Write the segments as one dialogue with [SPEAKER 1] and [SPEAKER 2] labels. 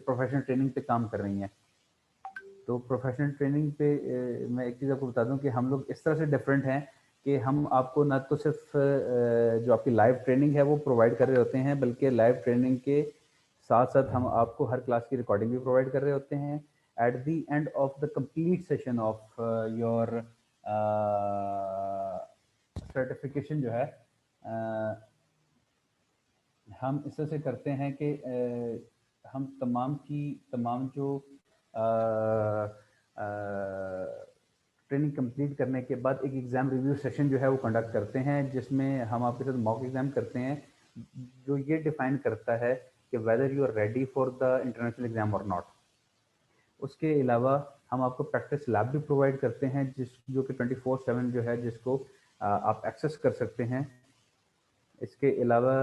[SPEAKER 1] Professional training पे काम कर रही हैं। तो प्रोफेशनल ट्रेनिंग पे मैं एक चीज़ आपको बता दूं कि हम लोग इस तरह से डिफरेंट हैं कि हम आपको ना तो सिर्फ जो आपकी लाइव ट्रेनिंग है वो प्रोवाइड कर रहे होते हैं, बल्कि लाइव ट्रेनिंग के साथ साथ हम आपको हर क्लास की रिकॉर्डिंग भी प्रोवाइड कर रहे होते हैं। Eight the end of the complete session of your certification जो है हम इस तरह से करते हैं कि हम तमाम जो ट्रेनिंग कंप्लीट करने के बाद एक एग्ज़ाम रिव्यू सेशन जो है वो कंडक्ट करते हैं, जिसमें हम आपके साथ मॉक एग्ज़ाम करते हैं जो ये डिफ़ाइन करता है कि whether you are ready for the international exam और नॉट। उसके अलावा हम आपको प्रैक्टिस लैब भी प्रोवाइड करते हैं जो कि 24/7 जो है, जिसको आप एक्सेस कर सकते हैं। इसके अलावा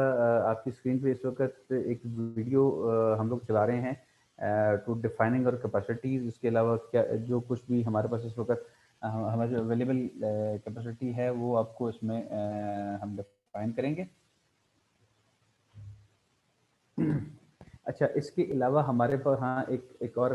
[SPEAKER 1] आपकी स्क्रीन पे इस वक्त एक वीडियो हम लोग चला रहे हैं टू डिफाइनिंग और कैपेसिटीज़। इसके अलावा क्या जो कुछ भी हमारे पास इस वक्त हमारे जो अवेलेबल कैपेसिटी है वो आपको इसमें हम डिफाइन करेंगे। अच्छा, इसके अलावा हमारे पास हाँ एक और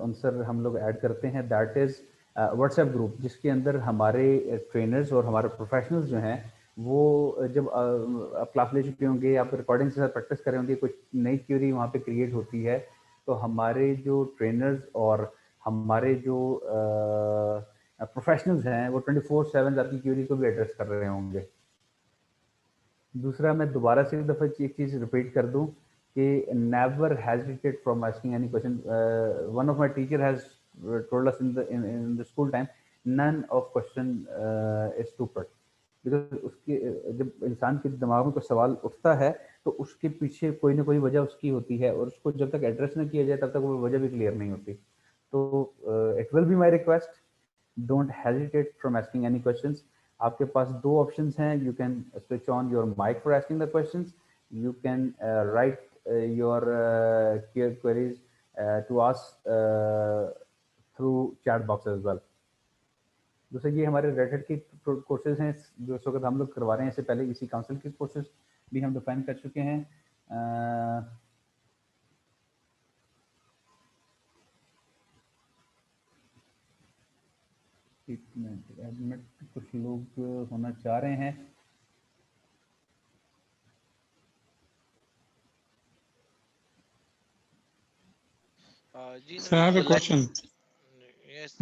[SPEAKER 1] आंसर हम लोग ऐड करते हैं, दैट इज़ व्हाट्सएप ग्रुप, जिसके अंदर हमारे ट्रेनर्स और हमारे प्रोफेशनल्स जो हैं वो जब आप क्लास ले चुके होंगे या फिर रिकॉर्डिंग के साथ प्रैक्टिस कर रहे होंगे, कुछ नई क्यूरी वहाँ पे क्रिएट होती है, तो हमारे जो ट्रेनर्स और हमारे जो प्रोफेशनल्स हैं वो 24/7 आपकी क्यूरी को भी एड्रेस कर रहे होंगे। दूसरा, मैं दोबारा से एक दफ़ा एक चीज़ रिपीट कर दूं कि never hesitate from asking any question. One of my teacher has told us in the school time, none of question is stupid. Because उसके जब इंसान के दिमाग में कोई सवाल उठता है तो उसके पीछे कोई ना कोई वजह उसकी होती है, और उसको जब तक एड्रेस ना किया जाए तब तक वो वजह भी क्लियर नहीं होती। तो it will be my request, don't hesitate from asking any questions. आपके पास दो ऑप्शंस हैं, you can switch on your mic for asking the questions, you can write your queries to ask through chat box as well. दूसरा, ये हमारे red Hat के courses हैं जो इस वक्त हम लोग करवा रहे हैं। इससे पहले इसी काउंसिल के कोर्सेज भी हम डिफाइन कर चुके हैं। एडमिट कुछ लोग होना चाह रहे हैं।
[SPEAKER 2] So I have a question.
[SPEAKER 3] Yes,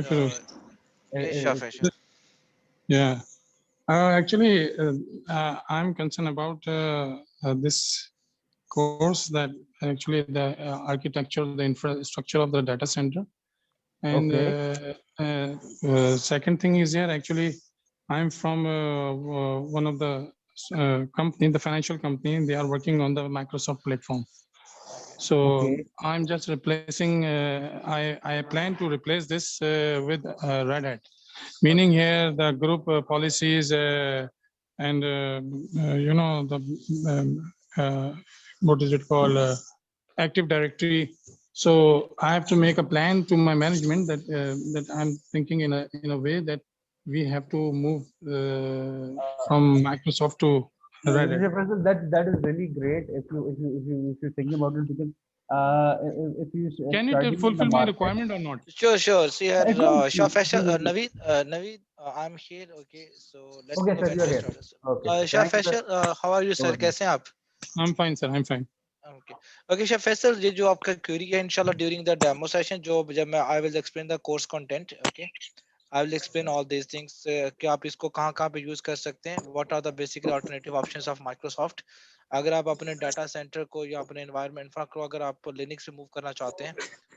[SPEAKER 2] Yes,
[SPEAKER 3] Shah.
[SPEAKER 2] yeah. Actually, I'm concerned about this course, that actually the architecture, the infrastructure of the data center. And second thing is here, actually, I'm from one of the company, the financial company, they are working on the Microsoft platform. So I'm just replacing, I plan to replace this with Red Hat. Meaning here the group policies and you know the what is it called, Active Directory. So I have to make a plan to my management that that I'm thinking in a way that we have to move from Microsoft to Red Hat.
[SPEAKER 1] That is really great. If you're thinking about it, because if you
[SPEAKER 2] can it fulfill my requirement or not?
[SPEAKER 3] Sure. See here, Shah Faisal, Naveed, I'm here. Okay, so let's
[SPEAKER 1] okay,
[SPEAKER 3] go
[SPEAKER 1] sir,
[SPEAKER 3] ahead and start. Okay. Shah Faisal, how are you, sir? कैसे हैं आप?
[SPEAKER 2] I'm fine, sir. I'm fine.
[SPEAKER 3] Okay, Shah Faisal, ये जो आपका query है, inshallah during the demo session, I will explain the course content. Okay, I will explain all these things. कि आप इसको कहाँ पे use कर सकते हैं? What are the basically alternative options of Microsoft? अगर आप अपने data center को या अपने environment infra को अगर आप Linux से move करना चाहते हैं,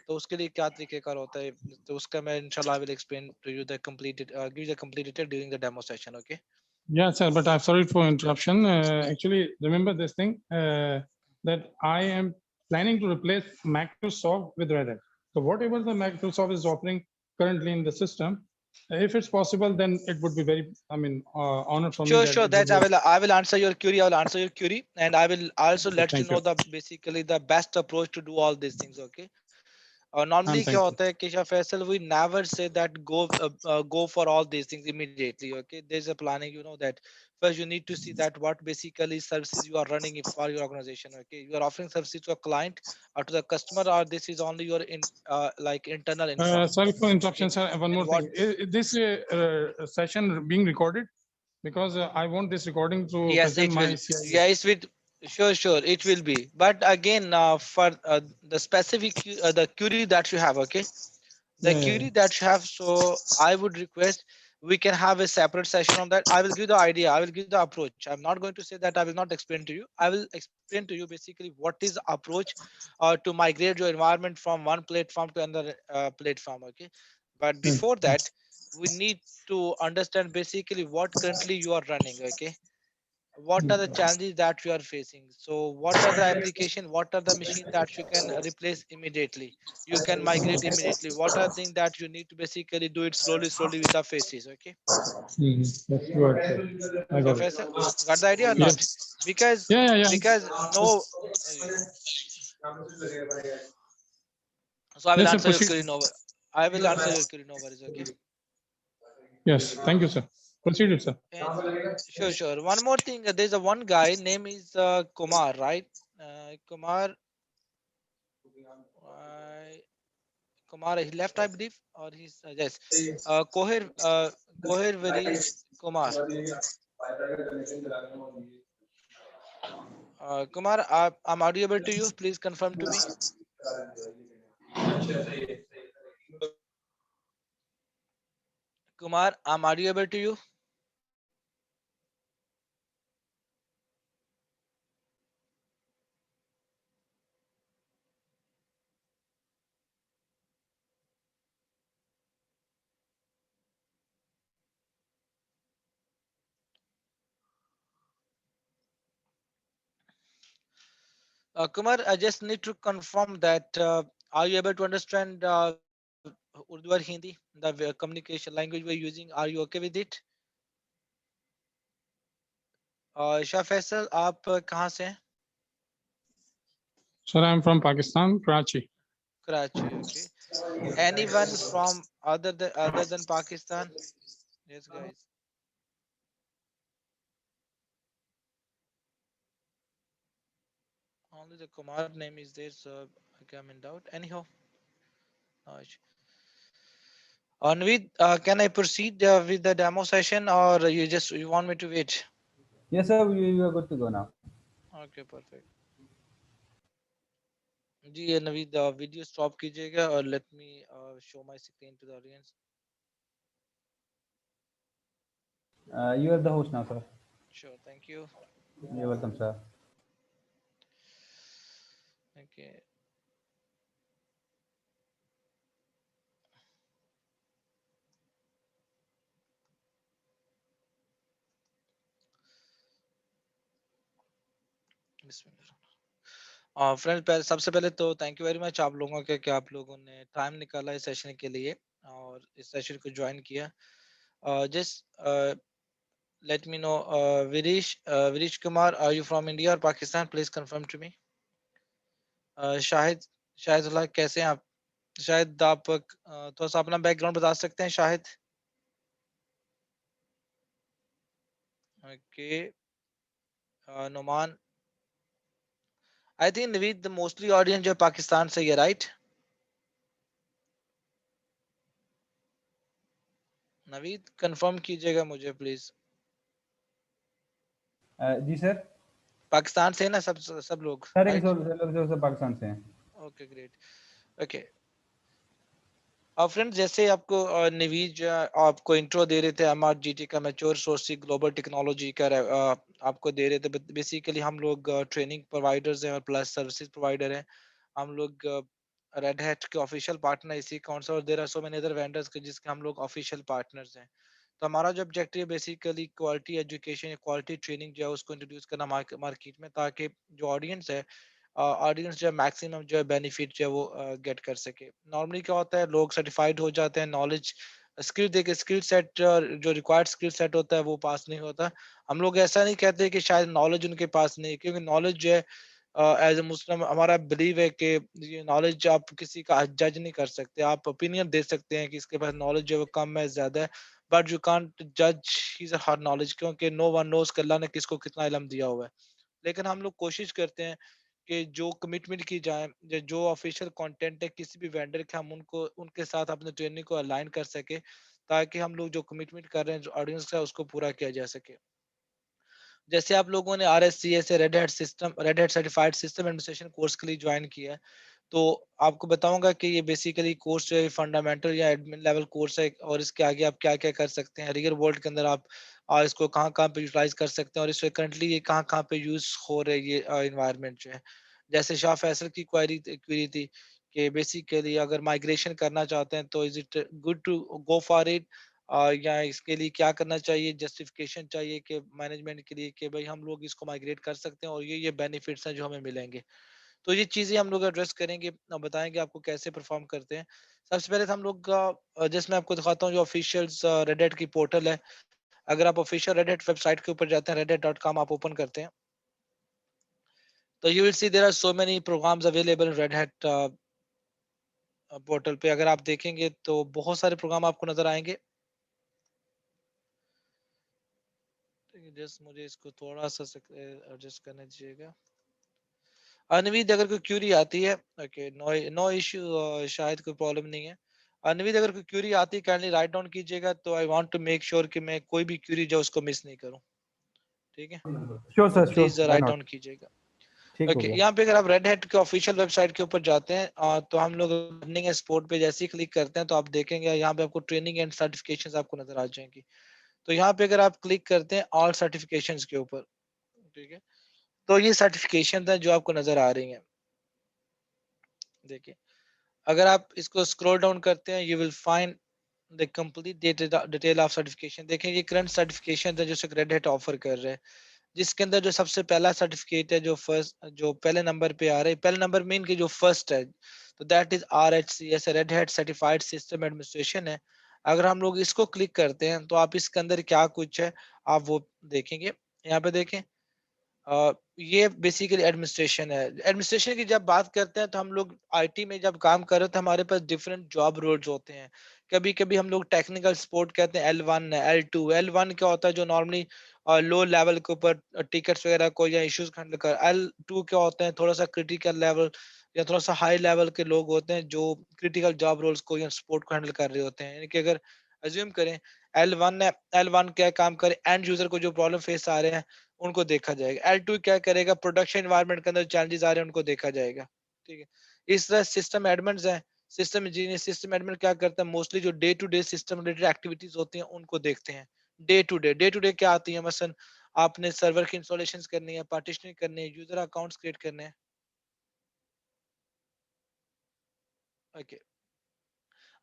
[SPEAKER 3] तो उसके लिए क्या तरीकेकार होता है? तो उसका मैं inshallah I will explain to you the completed, give you the complete detail during the demo session. Okay?
[SPEAKER 2] Yeah, sir. But I'm sorry for interruption. Actually, remember this thing that I am planning to replace Microsoft with Red Hat. So whatever the Microsoft is offering currently in the system, if it's possible, then it would be very, honor for me.
[SPEAKER 3] Sure. That I will answer your query. I will answer your query, and I will also let you know the basically the best approach to do all these things. Okay. और normally क्या
[SPEAKER 2] thank you.
[SPEAKER 3] होता है Kesha Faisal, we never say that go for all these things immediately. Okay, there's a planning, you know that. First, you need to see that what basically services you are running for your organization. Okay, you are offering services to a client or to the customer, or this is only your like internal income.
[SPEAKER 2] Sorry for interruption,
[SPEAKER 3] Okay,
[SPEAKER 2] sir. One
[SPEAKER 3] and
[SPEAKER 2] more
[SPEAKER 3] what?
[SPEAKER 2] thing. Is this session being recorded? Because I want this recording to
[SPEAKER 3] Yes,
[SPEAKER 2] present
[SPEAKER 3] it
[SPEAKER 2] my
[SPEAKER 3] will.
[SPEAKER 2] CIO.
[SPEAKER 3] Yes, with sure, it will be. But again, for the specific the query that you have, okay, the
[SPEAKER 2] Yeah, yeah,
[SPEAKER 3] query that you have. So I would request we can have a separate session on that. I will give the idea. I will give the approach. I'm not going to say that I will not explain to you. I will explain to you basically what is the approach to migrate your environment from one platform to another platform. Okay, but
[SPEAKER 2] yeah.
[SPEAKER 3] before that, we need to understand basically what currently you are running. Okay, what are the challenges that you are facing, so what are the application, what are the machine that you can replace immediately, you can migrate immediately, what are things that you need to basically do it slowly with the phases. Okay,
[SPEAKER 2] That's good. Sir. I
[SPEAKER 3] so
[SPEAKER 2] got it.
[SPEAKER 3] Faisal, got the idea or not?
[SPEAKER 2] Yes.
[SPEAKER 3] because
[SPEAKER 2] Yeah, yeah, yeah.
[SPEAKER 3] because no so I will
[SPEAKER 2] Yes, sir.
[SPEAKER 3] answer your
[SPEAKER 2] Proceed.
[SPEAKER 3] query, no, I will answer your query, no worries. Okay,
[SPEAKER 2] Yes. Thank you, sir. Proceed, sir.
[SPEAKER 3] and sure, one more thing, there's a one guy name is Kumar, right? Kumar, uh, Kumar, he left, I believe, or he's yes. Kohir Varish Kumar. Kumar, I'm audible to you. Please confirm to me. Kumar, I'm audible to you. Kumar, I just need to confirm that are you able to understand Urdu or Hindi, the communication language we're using? Are you okay with it? Shah Faisal, आप कहाँ से हैं?
[SPEAKER 2] Sir, I'm from Pakistan, Karachi.
[SPEAKER 3] Karachi. Okay. Anyone from other than Pakistan? Yes, guys. Only the Kumar name is there, so okay, I'm in doubt. Anyhow, issue. Anvid, can I proceed with the demo session, or you want me to wait?
[SPEAKER 1] Yes, sir. You are good to go now.
[SPEAKER 3] Okay, perfect. Ji Naveed video stop कीजिएगा और let me show my screen to the audience.
[SPEAKER 1] You are the host now, sir.
[SPEAKER 3] Sure, thank you.
[SPEAKER 1] You're welcome, sir.
[SPEAKER 3] Okay. Friends, सबसे पहले तो thank you very much आप लोगों के कि आप लोगों ने टाइम निकाला इस सेशन के लिए और इस सेशन को ज्वाइन किया. Just let me know, Virish Kumar, are you from India or Pakistan? Please confirm to me. Shahid Shahidullah, कैसे हैं आप? शायद आप थोड़ा सा अपना बैकग्राउंड बता सकते हैं Shahid? Okay. Numan, I think Naveed the mostly audience जो पाकिस्तान से है, राइट? नवीद कंफर्म कीजिएगा मुझे प्लीज.
[SPEAKER 1] Ji sir.
[SPEAKER 3] पाकिस्तान से है ना सब लोग,
[SPEAKER 1] सर एक
[SPEAKER 3] राइट?
[SPEAKER 1] लोग सब पाकिस्तान से हैं.
[SPEAKER 3] Okay, great. ओके. और फ्रेंड्स, जैसे आपको नवीद जो है, आपको इंट्रो दे रहे थे MRGT का, मैच्योर सोर्सिंग ग्लोबल टेक्नोलॉजी का आपको दे रहे थे. बेसिकली हम लोग ट्रेनिंग प्रोवाइडर्स हैं और प्लस सर्विसेज प्रोवाइडर हैं. हम लोग रेड हैट के ऑफिशियल पार्टनर इसी अकाउंट से, और there are so many other vendors के जिसके हम लोग ऑफिशियल पार्टनर्स हैं. तो हमारा जो ऑब्जेक्टिव बेसिकली क्वालिटी एजुकेशन या क्वालिटी ट्रेनिंग जो है उसको इंट्रोड्यूस करना मार्केट में, ताकि जो ऑडियंस है ऑडियंस जो है मैक्सिमम जो है बेनिफिट जो है वो गेट कर सके. नॉर्मली क्या होता है, लोग सर्टिफाइड हो जाते हैं, नॉलेज स्किल देके स्किल सेट जो रिक्वायर्ड स्किल सेट होता है वो पास नहीं होता. हम लोग ऐसा नहीं कहते कि शायद नॉलेज उनके पास नहीं है, क्योंकि नॉलेज जो है एज ए मुस्लिम हमारा बिलीव है कि ये नॉलेज आप किसी का जज नहीं कर सकते, आप ओपिनियन दे सकते हैं कि इसके पास नॉलेज जो है वो कम है ज्यादा है, बट यू कांट जज हिज हर नॉलेज, क्योंकि नो वन नोज कि अल्लाह ने किसको कितना इल्म दिया हुआ है। लेकिन हम लोग कोशिश करते हैं कि जो कमिटमेंट की जाए, जो ऑफिशियल कंटेंट है किसी भी वेंडर के, हम उनको उनके साथ अपने ट्रेनिंग को अलाइन कर सके, ताकि हम लोग जो कमिटमेंट कर रहे हैं जो ऑडियंस का उसको पूरा किया जा सके। जैसे आप लोगों ने RSCA से red hat certified system administration course के लिए ज्वाइन किया है, तो आपको बताऊंगा कि ये बेसिकली कोर्स जो है फंडामेंटल या एडमिन लेवल कोर्स है, और इसके आगे आप क्या क्या कर सकते हैं रियल वर्ल्ड के अंदर, आप इसको कहाँ कहाँ पे यूटिलाइज कर सकते हैं, और इसमें करंटली ये कहाँ कहाँ पे यूज हो रहा है ये इन्वायरमेंट जो है। जैसे शाह फैसल की क्वेरी थी कि बेसिकली अगर माइग्रेशन करना चाहते हैं तो is it good to go for it, या इसके लिए क्या करना चाहिए, जस्टिफिकेशन चाहिए कि मैनेजमेंट के लिए कि भाई हम लोग इसको माइग्रेट कर सकते हैं और ये बेनिफिट्स हैं जो हमें मिलेंगे। तो ये चीजें हम लोग एड्रेस करेंगे, बताएंगे आपको कैसे परफॉर्म करते हैं। सबसे पहले तो हम लोग का जैसे मैं आपको दिखाता हूँ जो ऑफिशियल रेडिट की पोर्टल है। अगर आप ऑफिशियल रेडिट वेबसाइट के ऊपर जाते हैं, reddit.com आप ओपन करते हैं, तो you will see there are so many programs available Red Hat portal पे। अगर आप देखेंगे तो बहुत सारे प्रोग्राम आपको नजर आएंगे। जस्ट मुझे इसको थोड़ा सा एडजस्ट करने दीजिएगा। अनवीद अगर कोई क्यूरी आती है, ओके, नो नो इश्यू, शायद कोई प्रॉब्लम नहीं है। अनवीद अगर कोई क्यूरी आती है काइंडली राइट डाउन कीजिएगा, तो I want to make sure कि मैं कोई भी क्यूरी जो उसको मिस नहीं करूं। ठीक है,
[SPEAKER 1] श्योर
[SPEAKER 3] तो
[SPEAKER 1] sir, sure,
[SPEAKER 3] please
[SPEAKER 1] why
[SPEAKER 3] right
[SPEAKER 1] not.
[SPEAKER 3] Down कीजिएगा।
[SPEAKER 1] ठीक हो
[SPEAKER 3] ओके,
[SPEAKER 1] गया।
[SPEAKER 3] यहाँ पे अगर आप रेड हैट के ऑफिशियल वेबसाइट के ऊपर जाते हैं, तो हम लोग लर्निंग एंड स्पोर्ट पे जैसे ही क्लिक करते हैं तो आप देखेंगे यहाँ पे आपको ट्रेनिंग एंड सर्टिफिकेशंस आपको नजर आ जाएंगी। तो यहाँ पे अगर आप क्लिक करते हैं ऑल सर्टिफिकेशंस के ऊपर, ठीक है, तो ये सर्टिफिकेशन है जो आपको नजर आ रही हैं। देखिए, अगर आप इसको स्क्रॉल डाउन करते हैं you will find the complete detail of certification. देखें ये करंट सर्टिफिकेशन है जो रेड हैट ऑफर कर रहे हैं, जिसके अंदर जो सबसे पहला सर्टिफिकेट है जो फर्स्ट जो पहले नंबर पे आ रहा है, पहले नंबर में इनके जो फर्स्ट है, तो that is RHCS, red hat certified system administration है। अगर हम लोग इसको क्लिक करते हैं तो आप इसके अंदर क्या कुछ है आप वो देखेंगे। यहाँ पे देखें, ये बेसिकली एडमिनिस्ट्रेशन है। एडमिनिस्ट्रेशन की जब बात करते हैं तो हम लोग आईटी में जब काम कर रहे हैं तो हमारे पास डिफरेंट जॉब रोल्स होते हैं। कभी कभी हम लोग टेक्निकल सपोर्ट कहते हैं, L1 है, L1 क्या होता है जो नॉर्मली लो लेवल के ऊपर टिकट्स वगैरह को या इश्यूज हैंडल कर। L2 क्या होते हैं थोड़ा सा क्रिटिकल लेवल या थोड़ा सा हाई लेवल के लोग होते हैं जो क्रिटिकल जॉब रोल्स को या सपोर्ट को हैंडल कर रहे होते हैं। यानी कि अगर अज्यूम करें L1 है, L1 क्या काम करे, एंड यूजर को जो प्रॉब्लम फेस आ रहे हैं उनको देखा जाएगा। L2 क्या करेगा, प्रोडक्शन एनवायरनमेंट के अंदर चैलेंजेस आ रहे हैं उनको देखा जाएगा। ठीक है, इस तरह सिस्टम एडमिन है, सिस्टम इंजीनियर, सिस्टम एडमिन क्या करता है मोस्टली जो day to day system related activities होती हैं उनको देखते हैं। डे टू डे क्या आती है, मसलन आपने सर्वर की इंस्टॉलेशन करनी है, पार्टीशनिंग करनी है, यूजर अकाउंट्स क्रिएट करने हैं। ओके,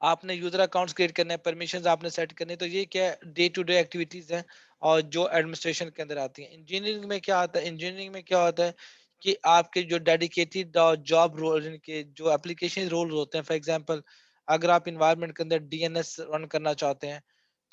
[SPEAKER 3] आपने यूजर अकाउंट्स क्रिएट करने हैं, परमिशंस आपने सेट करने हैं, तो ये क्या है डे टू डे एक्टिविटीज हैं और जो एडमिनिस्ट्रेशन के अंदर आती हैं। इंजीनियरिंग में क्या आता है, इंजीनियरिंग में क्या होता है कि आपके जो डेडिकेटेड जॉब रोल के जो एप्लीकेशन रोल होते हैं, फॉर एग्जांपल अगर आप इन्वायरमेंट के अंदर डीएनएस रन करना चाहते हैं,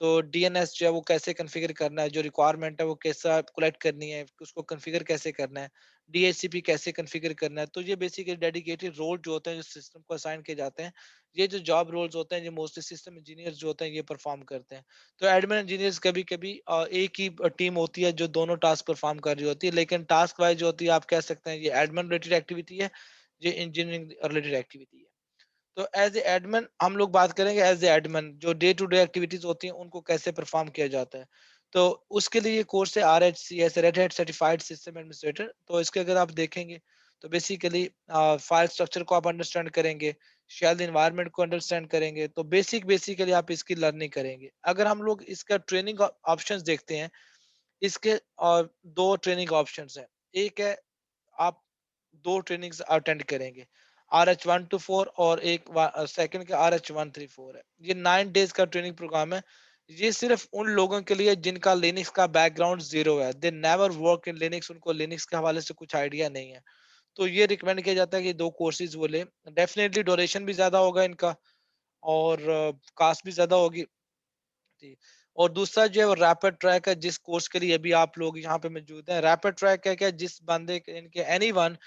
[SPEAKER 3] तो डीएनएस जो है वो कैसे कॉन्फ़िगर करना है, जो रिक्वायरमेंट है वो कैसा कलेक्ट करनी है, उसको कॉन्फ़िगर कैसे करना है, डीएचसीपी कैसे कॉन्फ़िगर करना है, तो ये बेसिकली डेडिकेटेड रोल जो होते हैं जो सिस्टम को असाइन किए जाते हैं। ये जो जॉब रोल्स होते हैं ये मोस्टली सिस्टम इंजीनियर्स जो होते हैं ये परफॉर्म करते हैं। तो एडमिन इंजीनियर्स कभी कभी एक ही टीम होती है जो दोनों टास्क परफॉर्म कर रही होती है, लेकिन टास्क वाइज जो होती है आप कह सकते हैं ये एडमिन रिलेटेड एक्टिविटी है, ये इंजीनियरिंग रिलेटेड एक्टिविटी है। तो एज ए एडमिन हम लोग बात करेंगे, एज ए एडमिन जो डे टू डे एक्टिविटीज होती हैं उनको कैसे परफॉर्म किया जाता है। तो उसके लिए ये कोर्स है RHCS, red hat certified system administrator. तो इसके अगर आप देखेंगे तो बेसिकली फाइल स्ट्रक्चर को आप अंडरस्टैंड करेंगे, शेल इन्वायरमेंट को अंडरस्टैंड करेंगे, तो बेसिकली आप इसकी लर्निंग करेंगे। अगर हम लोग इसका ट्रेनिंग ऑप्शंस देखते हैं, इसके दो ट्रेनिंग ऑप्शंस हैं। एक है आप दो ट्रेनिंग्स अटेंड करेंगे, RH1 to 4, और एक सेकंड का RH134 है। ये 9 डेज का ट्रेनिंग प्रोग्राम है। ये सिर्फ उन लोगों के लिए जिनका लिनक्स का बैकग्राउंड जीरो है, they never work in Linux, उनको लिनक्स के हवाले से कुछ आइडिया नहीं है। तो ये रिकमेंड किया जाता है कि दो कोर्सेज वो लें। डेफिनेटली ड्यूरेशन भी ज्यादा होगा इनका और कास्ट भी ज्यादा होगी। जी। और दूसरा जो है वो रैपिड ट्रैक है, जिस कोर्स के लिए अभी आप लोग यहाँ पे मौजूद हैं। रैपिड ट्रैक है क्या, जिस बंदे के इनके anyone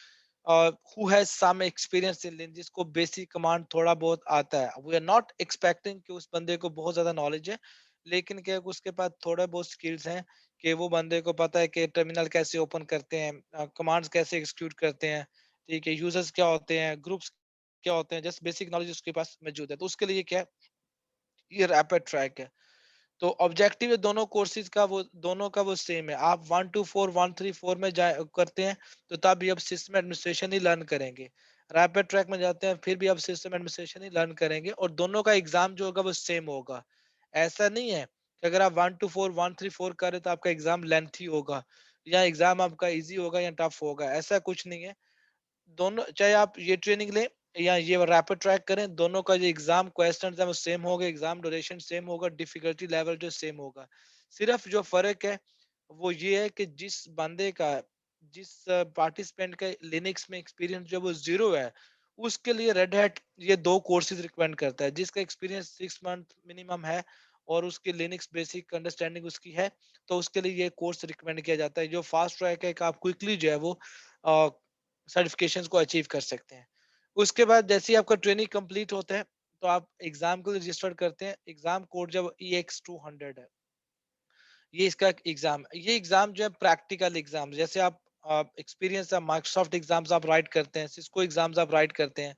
[SPEAKER 3] who has some experience in Linux, जिसको बेसिक कमांड थोड़ा बहुत आता है. We are not expecting कि उस बंदे को बहुत ज्यादा नॉलेज है, लेकिन क्या है कि उसके पास थोड़ा बहुत स्किल्स हैं कि वो बंदे को पता है कि टर्मिनल कैसे ओपन करते हैं, कमांड्स कैसे एग्जीक्यूट करते हैं, ठीक है, यूजर्स क्या होते हैं, ग्रुप्स क्या होते हैं, जस्ट बेसिक नॉलेज उसके पास मौजूद है. तो उसके लिए क्या है, ये रैपिड ट्रैक है. तो ऑब्जेक्टिव है दोनों कोर्सेज का, वो दोनों का वो सेम है. आप 124 134 में जाए करते हैं तो तब भी आप सिस्टम एडमिनिस्ट्रेशन ही लर्न करेंगे. रैपिड ट्रैक में जाते हैं फिर भी आप सिस्टम एडमिनिस्ट्रेशन ही लर्न करेंगे, और दोनों का एग्जाम जो होगा वो सेम होगा. ऐसा नहीं है कि अगर आप 124 134 कर रहे तो आपका एग्जाम लेंथी होगा या एग्जाम आपका इजी होगा या टफ होगा, ऐसा कुछ नहीं है. दोनों, चाहे आप ये ट्रेनिंग लें या ये रैपिड ट्रैक करें, दोनों का जो एग्जाम क्वेश्चन है वो सेम होगा, एग्जाम ड्यूरेशन सेम होगा, डिफिकल्टी लेवल जो सेम होगा. सिर्फ जो फर्क है वो ये है कि जिस बंदे का, जिस पार्टिसिपेंट का लिनक्स में एक्सपीरियंस जो है वो जीरो है, उसके लिए रेड हैट ये दो कोर्सेज रिकमेंड करता है. जिसका एक्सपीरियंस 6 मंथ मिनिमम है और उसकी लिनक्स बेसिक अंडरस्टैंडिंग उसकी है, तो उसके लिए ये कोर्स रिकमेंड किया जाता है. जो फास्ट ट्रैक है कि आप क्विकली जो है वो सर्टिफिकेशंस को अचीव कर सकते हैं. उसके बाद जैसे ही आपका ट्रेनिंग कंप्लीट होता है तो आप एग्जाम को रजिस्टर करते हैं. एग्जाम कोड जब EX200 है, ये इसका एग्जाम, ये एग्जाम जो है प्रैक्टिकल एग्जाम, जैसे आप एक्सपीरियंस माइक्रोसॉफ्ट एग्जाम्स आप राइट करते हैं, सिस्को एग्जाम्स आप राइट करते हैं,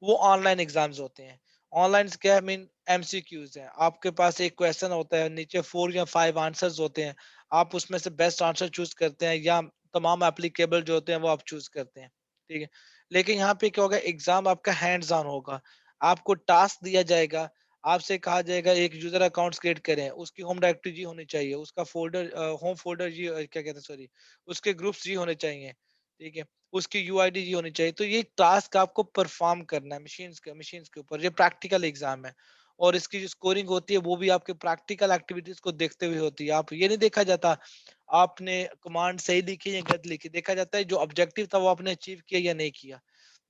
[SPEAKER 3] वो ऑनलाइन एग्जाम्स होते हैं. ऑनलाइन क्या है, मीन MCQs है. आपके पास एक क्वेश्चन होता है, नीचे 4 या 5 आंसर्स होते हैं, आप उसमें से बेस्ट आंसर चूज करते हैं या तमाम एप्लीकेबल जो होते हैं वो आप चूज करते हैं, ठीक है. लेकिन यहाँ पे क्या होगा, एग्जाम आपका हैंड्स ऑन होगा. आपको टास्क दिया जाएगा, आपसे कहा जाएगा एक यूजर अकाउंट क्रिएट करें, उसकी होम डायरेक्टरी जी होनी चाहिए, उसका फोल्डर होम फोल्डर जी क्या कहते हैं सॉरी, उसके ग्रुप्स जी होने चाहिए, ठीक है, उसकी UID जी होनी चाहिए. तो ये टास्क आपको परफॉर्म करना है मशीन्स के ऊपर. ये प्रैक्टिकल एग्जाम है और इसकी जो स्कोरिंग होती है वो भी आपके प्रैक्टिकल एक्टिविटीज को देखते हुए होती है. आप ये नहीं देखा जाता आपने कमांड सही लिखी या गलत लिखी, देखा जाता है जो ऑब्जेक्टिव था वो आपने अचीव किया या नहीं किया.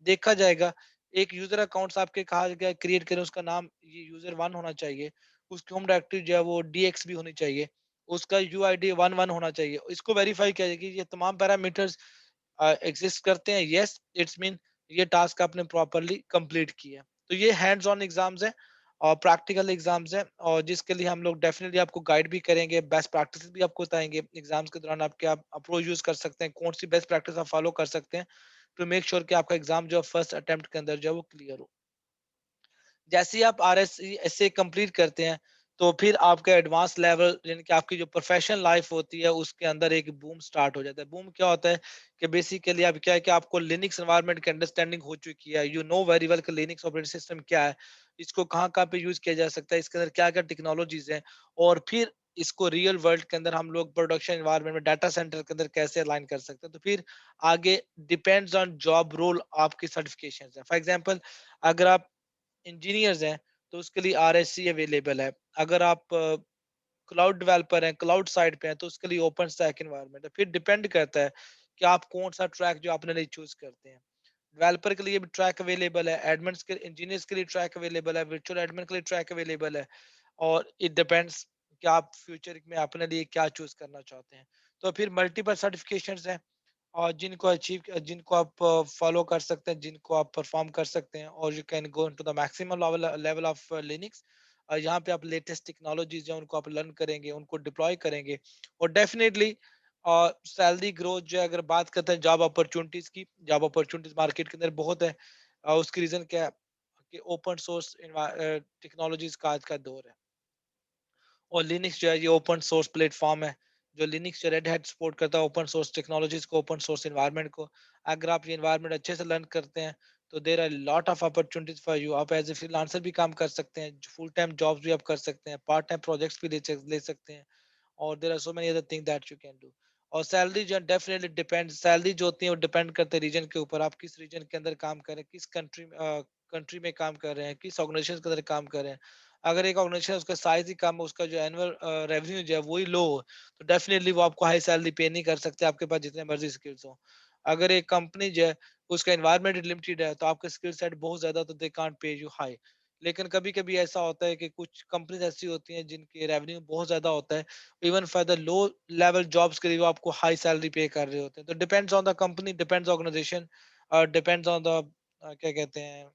[SPEAKER 3] देखा जाएगा एक यूजर अकाउंट्स आपके कहा गया क्रिएट करें, उसका नाम ये यूजर 1 होना चाहिए, उसकी होम डायरेक्टरी जो है वो DX भी होनी चाहिए, उसका UID 11 होना चाहिए. इसको वेरीफाई किया जाएगा कि ये तमाम पैरामीटर्स एग्जिस्ट करते हैं. यस, इट्स मीन ये टास्क आपने प्रॉपरली कंप्लीट किया. तो ये हैंड्स ऑन एग्जाम्स है और प्रैक्टिकल एग्जाम्स है, और जिसके लिए हम लोग डेफिनेटली आपको गाइड भी करेंगे, बेस्ट प्रैक्टिस भी आपको बताएंगे एग्जाम्स के दौरान. आप क्या अप्रोच यूज कर सकते हैं, कौन सी बेस्ट प्रैक्टिस आप फॉलो कर सकते हैं टू मेक श्योर कि आपका एग्जाम जो है फर्स्ट अटेम्प्ट के अंदर जो है वो क्लियर हो. जैसे ही आप RSC कंप्लीट करते हैं तो फिर आपका एडवांस लेवल यानी कि आपकी जो प्रोफेशनल लाइफ होती है उसके अंदर एक बूम स्टार्ट हो जाता है. बूम क्या होता है कि बेसिकली अब क्या है कि आपको लिनक्स एनवायरनमेंट की अंडरस्टैंडिंग हो चुकी है. यू नो वेरी वेल कि लिनक्स ऑपरेटिंग सिस्टम क्या है, इसको कहाँ कहाँ पे यूज किया जा सकता है, इसके अंदर क्या क्या टेक्नोलॉजीज हैं, और फिर इसको रियल वर्ल्ड के अंदर हम लोग प्रोडक्शन एनवायरनमेंट में डाटा सेंटर के अंदर कैसे अलाइन कर सकते हैं. तो फिर आगे डिपेंड्स ऑन जॉब रोल आपकी सर्टिफिकेशन है. फॉर एग्जाम्पल अगर आप इंजीनियर्स हैं तो उसके लिए RSC अवेलेबल है. अगर आप क्लाउड डेवलपर हैं, क्लाउड साइड पे हैं, तो उसके लिए ओपन स्टैक एनवायरनमेंट है. फिर डिपेंड करता है कि आप कौन सा ट्रैक जो अपने लिए चूज करते हैं. डेवलपर के लिए भी ट्रैक अवेलेबल है, एडमिन्स के इंजीनियर्स के लिए ट्रैक अवेलेबल है, वर्चुअल एडमिन के लिए ट्रैक अवेलेबल है, और इट डिपेंड्स कि आप फ्यूचर में अपने लिए क्या चूज करना चाहते हैं. तो फिर मल्टीपल सर्टिफिकेशंस हैं और जिनको आप फॉलो कर सकते हैं, जिनको आप परफॉर्म कर सकते हैं, और you can go into the maximum level of Linux. यहाँ पे आप लेटेस्ट टेक्नोलॉजीज हैं उनको आप लर्न करेंगे, उनको डिप्लॉय करेंगे, और डेफिनेटली सैलरी ग्रोथ जो है, अगर बात करते हैं जॉब अपॉर्चुनिटीज की, जॉब अपॉर्चुनिटीज मार्केट के अंदर बहुत है. उसकी रीजन क्या है कि ओपन सोर्स टेक्नोलॉजीज का आज का दौर है, और लिनक्स जो है ये ओपन सोर्स प्लेटफॉर्म है. जो लिनक्स जो रेड हैट सपोर्ट करता है ओपन सोर्स टेक्नोलॉजीज को, ओपन सोर्स एनवायरनमेंट को. अगर आप ये एनवायरनमेंट अच्छे से लर्न करते हैं तो there are lot of opportunities for you. आप एज ए फ्रीलांसर भी काम कर सकते हैं, फुल टाइम जॉब्स भी आप कर सकते हैं, पार्ट टाइम प्रोजेक्ट्स भी ले सकते हैं, और there are so many other thing that you can do. और सैलरी जो डेफिनेटली डिपेंड, सैलरी जो होती है वो डिपेंड करते हैं रीजन के ऊपर. आप किस रीजन के अंदर काम कर रहे हैं, किस कंट्री में काम कर रहे हैं, किस ऑर्गेनाइजेशन के अंदर काम कर रहे हैं. अगर एक ऑर्गेनाइजेशन उसका साइज ही कम है, उसका जो एनुअल रेवेन्यू जो है वही लो हो, तो डेफिनेटली वो आपको हाई सैलरी पे नहीं कर सकते, आपके पास जितने मर्जी स्किल्स हो. अगर एक कंपनी जो है उसका एनवायरमेंट लिमिटेड है तो आपका स्किल सेट बहुत ज्यादा, तो they can't pay you high. लेकिन कभी कभी ऐसा होता है कि कुछ कंपनीज ऐसी होती हैं जिनके रेवेन्यू बहुत ज्यादा होता है, even for the low level jobs के लिए वो आपको हाई सैलरी पे कर रहे होते हैं. तो depends on the company, depends organization. Depends on the क्या कहते हैं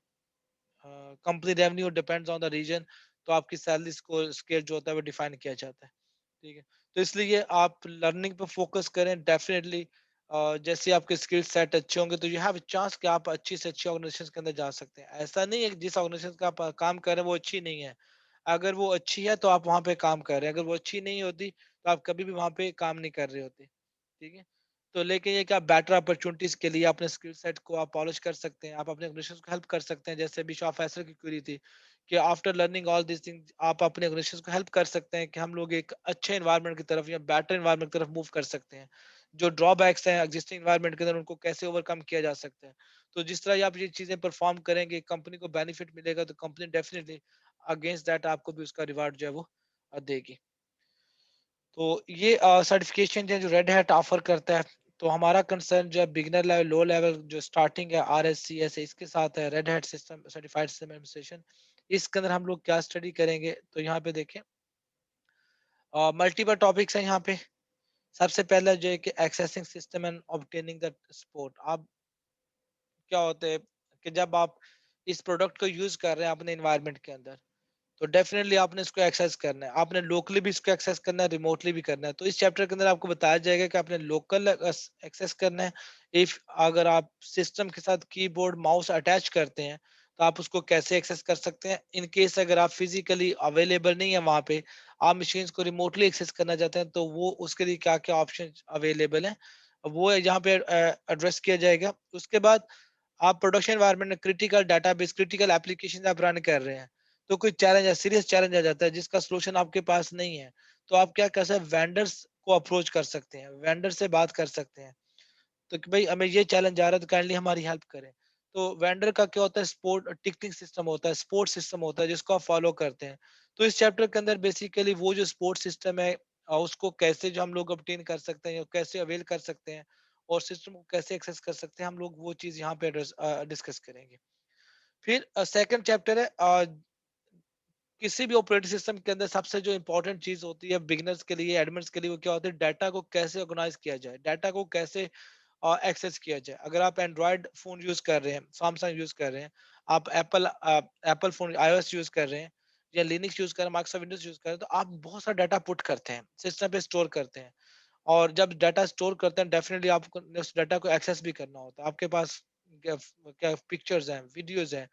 [SPEAKER 3] company revenue, depends on the region, तो आपकी सैलरी स्केल जो होता है वो डिफाइन किया जाता है। ठीक है, तो इसलिए आप लर्निंग पे फोकस करें डेफिनेटली। जैसे आपके स्किल सेट अच्छे होंगे तो यू हैव चांस कि आप अच्छी से अच्छी ऑर्गेनाइजेशन के अंदर जा सकते हैं। ऐसा नहीं है कि जिस ऑर्गेनाइजेशन का आप काम कर रहे हैं वो अच्छी नहीं है। अगर वो अच्छी है तो आप वहां पे काम कर रहे हैं, अगर वो अच्छी नहीं होती तो आप कभी भी वहां पे काम नहीं कर रहे होते। ठीक है, तो लेकिन ये कि आप बेटर अपॉर्चुनिटीज के लिए अपने स्किल सेट को आप पॉलिश कर सकते हैं, आप अपने ऑर्गेनाइजेशन को हेल्प कर सकते हैं। जैसे अभी शॉप फैसर की क्वेरी थी कि after learning all this things आप अपने ऑर्गेनाइजेशन को हेल्प कर सकते हैं कि हम लोग एक अच्छे एनवायरनमेंट की तरफ या बेटर एनवायरनमेंट की तरफ मूव कर सकते हैं। जो ड्रॉबैक्स हैं एग्जिस्टिंग एनवायरनमेंट के अंदर उनको कैसे ओवरकम किया जा सकता है। तो जिस तरह आप ये चीजें परफॉर्म करेंगे कंपनी को बेनिफिट मिलेगा, तो कंपनी डेफिनेटली अगेंस्ट दैट आपको भी उसका रिवार्ड जो है वो देगी। तो ये सर्टिफिकेशन जो रेड हैट ऑफर करता है, तो हमारा कंसर्न जो है बिगिनर लेवल, लो लेवल जो स्टार्टिंग है RSCS है इसके साथ है, red hat system certified system administration. इसके अंदर हम लोग क्या स्टडी करेंगे, तो यहाँ पे देखें मल्टीपल टॉपिक्स हैं यहाँ पे। सबसे पहला जो है कि accessing system and obtaining the support. आप क्या होते हैं कि जब आप इस प्रोडक्ट को यूज कर रहे हैं अपने इन्वायरमेंट के अंदर, तो डेफिनेटली आपने इसको एक्सेस करना है, आपने लोकली भी इसको एक्सेस करना है, रिमोटली भी करना है। तो इस चैप्टर के अंदर आपको बताया जाएगा कि आपने लोकल एक्सेस करना है। इफ अगर आप सिस्टम के साथ कीबोर्ड माउस अटैच करते हैं तो आप उसको कैसे एक्सेस कर सकते हैं। इन केस अगर आप फिजिकली अवेलेबल नहीं है वहां पे, आप मशीन्स को रिमोटली एक्सेस करना चाहते हैं, तो वो उसके लिए क्या क्या ऑप्शन अवेलेबल है वो यहाँ पे एड्रेस किया जाएगा। उसके बाद आप प्रोडक्शन एनवायरनमेंट में क्रिटिकल डाटाबेस, क्रिटिकल एप्लीकेशन आप रन कर रहे हैं, तो कोई चैलेंज है, सीरियस चैलेंज आ जाता है जिसका सॉल्यूशन आपके पास नहीं है, तो आप क्या कर सकते हैं, वेंडर्स को अप्रोच कर सकते हैं, वेंडर से बात कर सकते हैं। तो कि भाई हमें ये चैलेंज आ रहा है तो काइंडली हमारी हेल्प करें। तो वेंडर का क्या होता है, स्पोर्ट टिकटिंग सिस्टम होता है, स्पोर्ट सिस्टम होता है जिसको आप फॉलो करते हैं। तो इस चैप्टर के अंदर बेसिकली वो जो स्पोर्ट सिस्टम है उसको कैसे जो हम लोग ऑब्टेन कर सकते हैं, कैसे अवेल कर सकते हैं, और सिस्टम को कैसे एक्सेस कर सकते हैं, हम लोग वो चीज यहाँ पे डिस्कस करेंगे। फिर सेकंड चैप्टर है किसी भी ऑपरेटिंग सिस्टम के अंदर सबसे जो इंपॉर्टेंट चीज होती है बिगिनर्स के लिए, एडमिन्स के लिए, वो क्या होती है, डाटा को कैसे ऑर्गेनाइज किया जाए, डाटा को कैसे एक्सेस किया जाए। अगर आप एंड्रॉयड फोन यूज कर रहे हैं, सैमसंग यूज कर रहे हैं, आप एप्पल फोन iOS यूज कर रहे हैं, या लिनक्स यूज कर रहे हैं, माइक्रोसॉफ्ट विंडोज यूज कर रहे हैं, तो आप बहुत सारा डाटा पुट करते हैं, सिस्टम पे स्टोर करते हैं। और जब डाटा स्टोर करते हैं डेफिनेटली आपको उस डाटा को एक्सेस भी करना होता है। आपके पास क्या क्या पिक्चर्स हैं, वीडियोस हैं,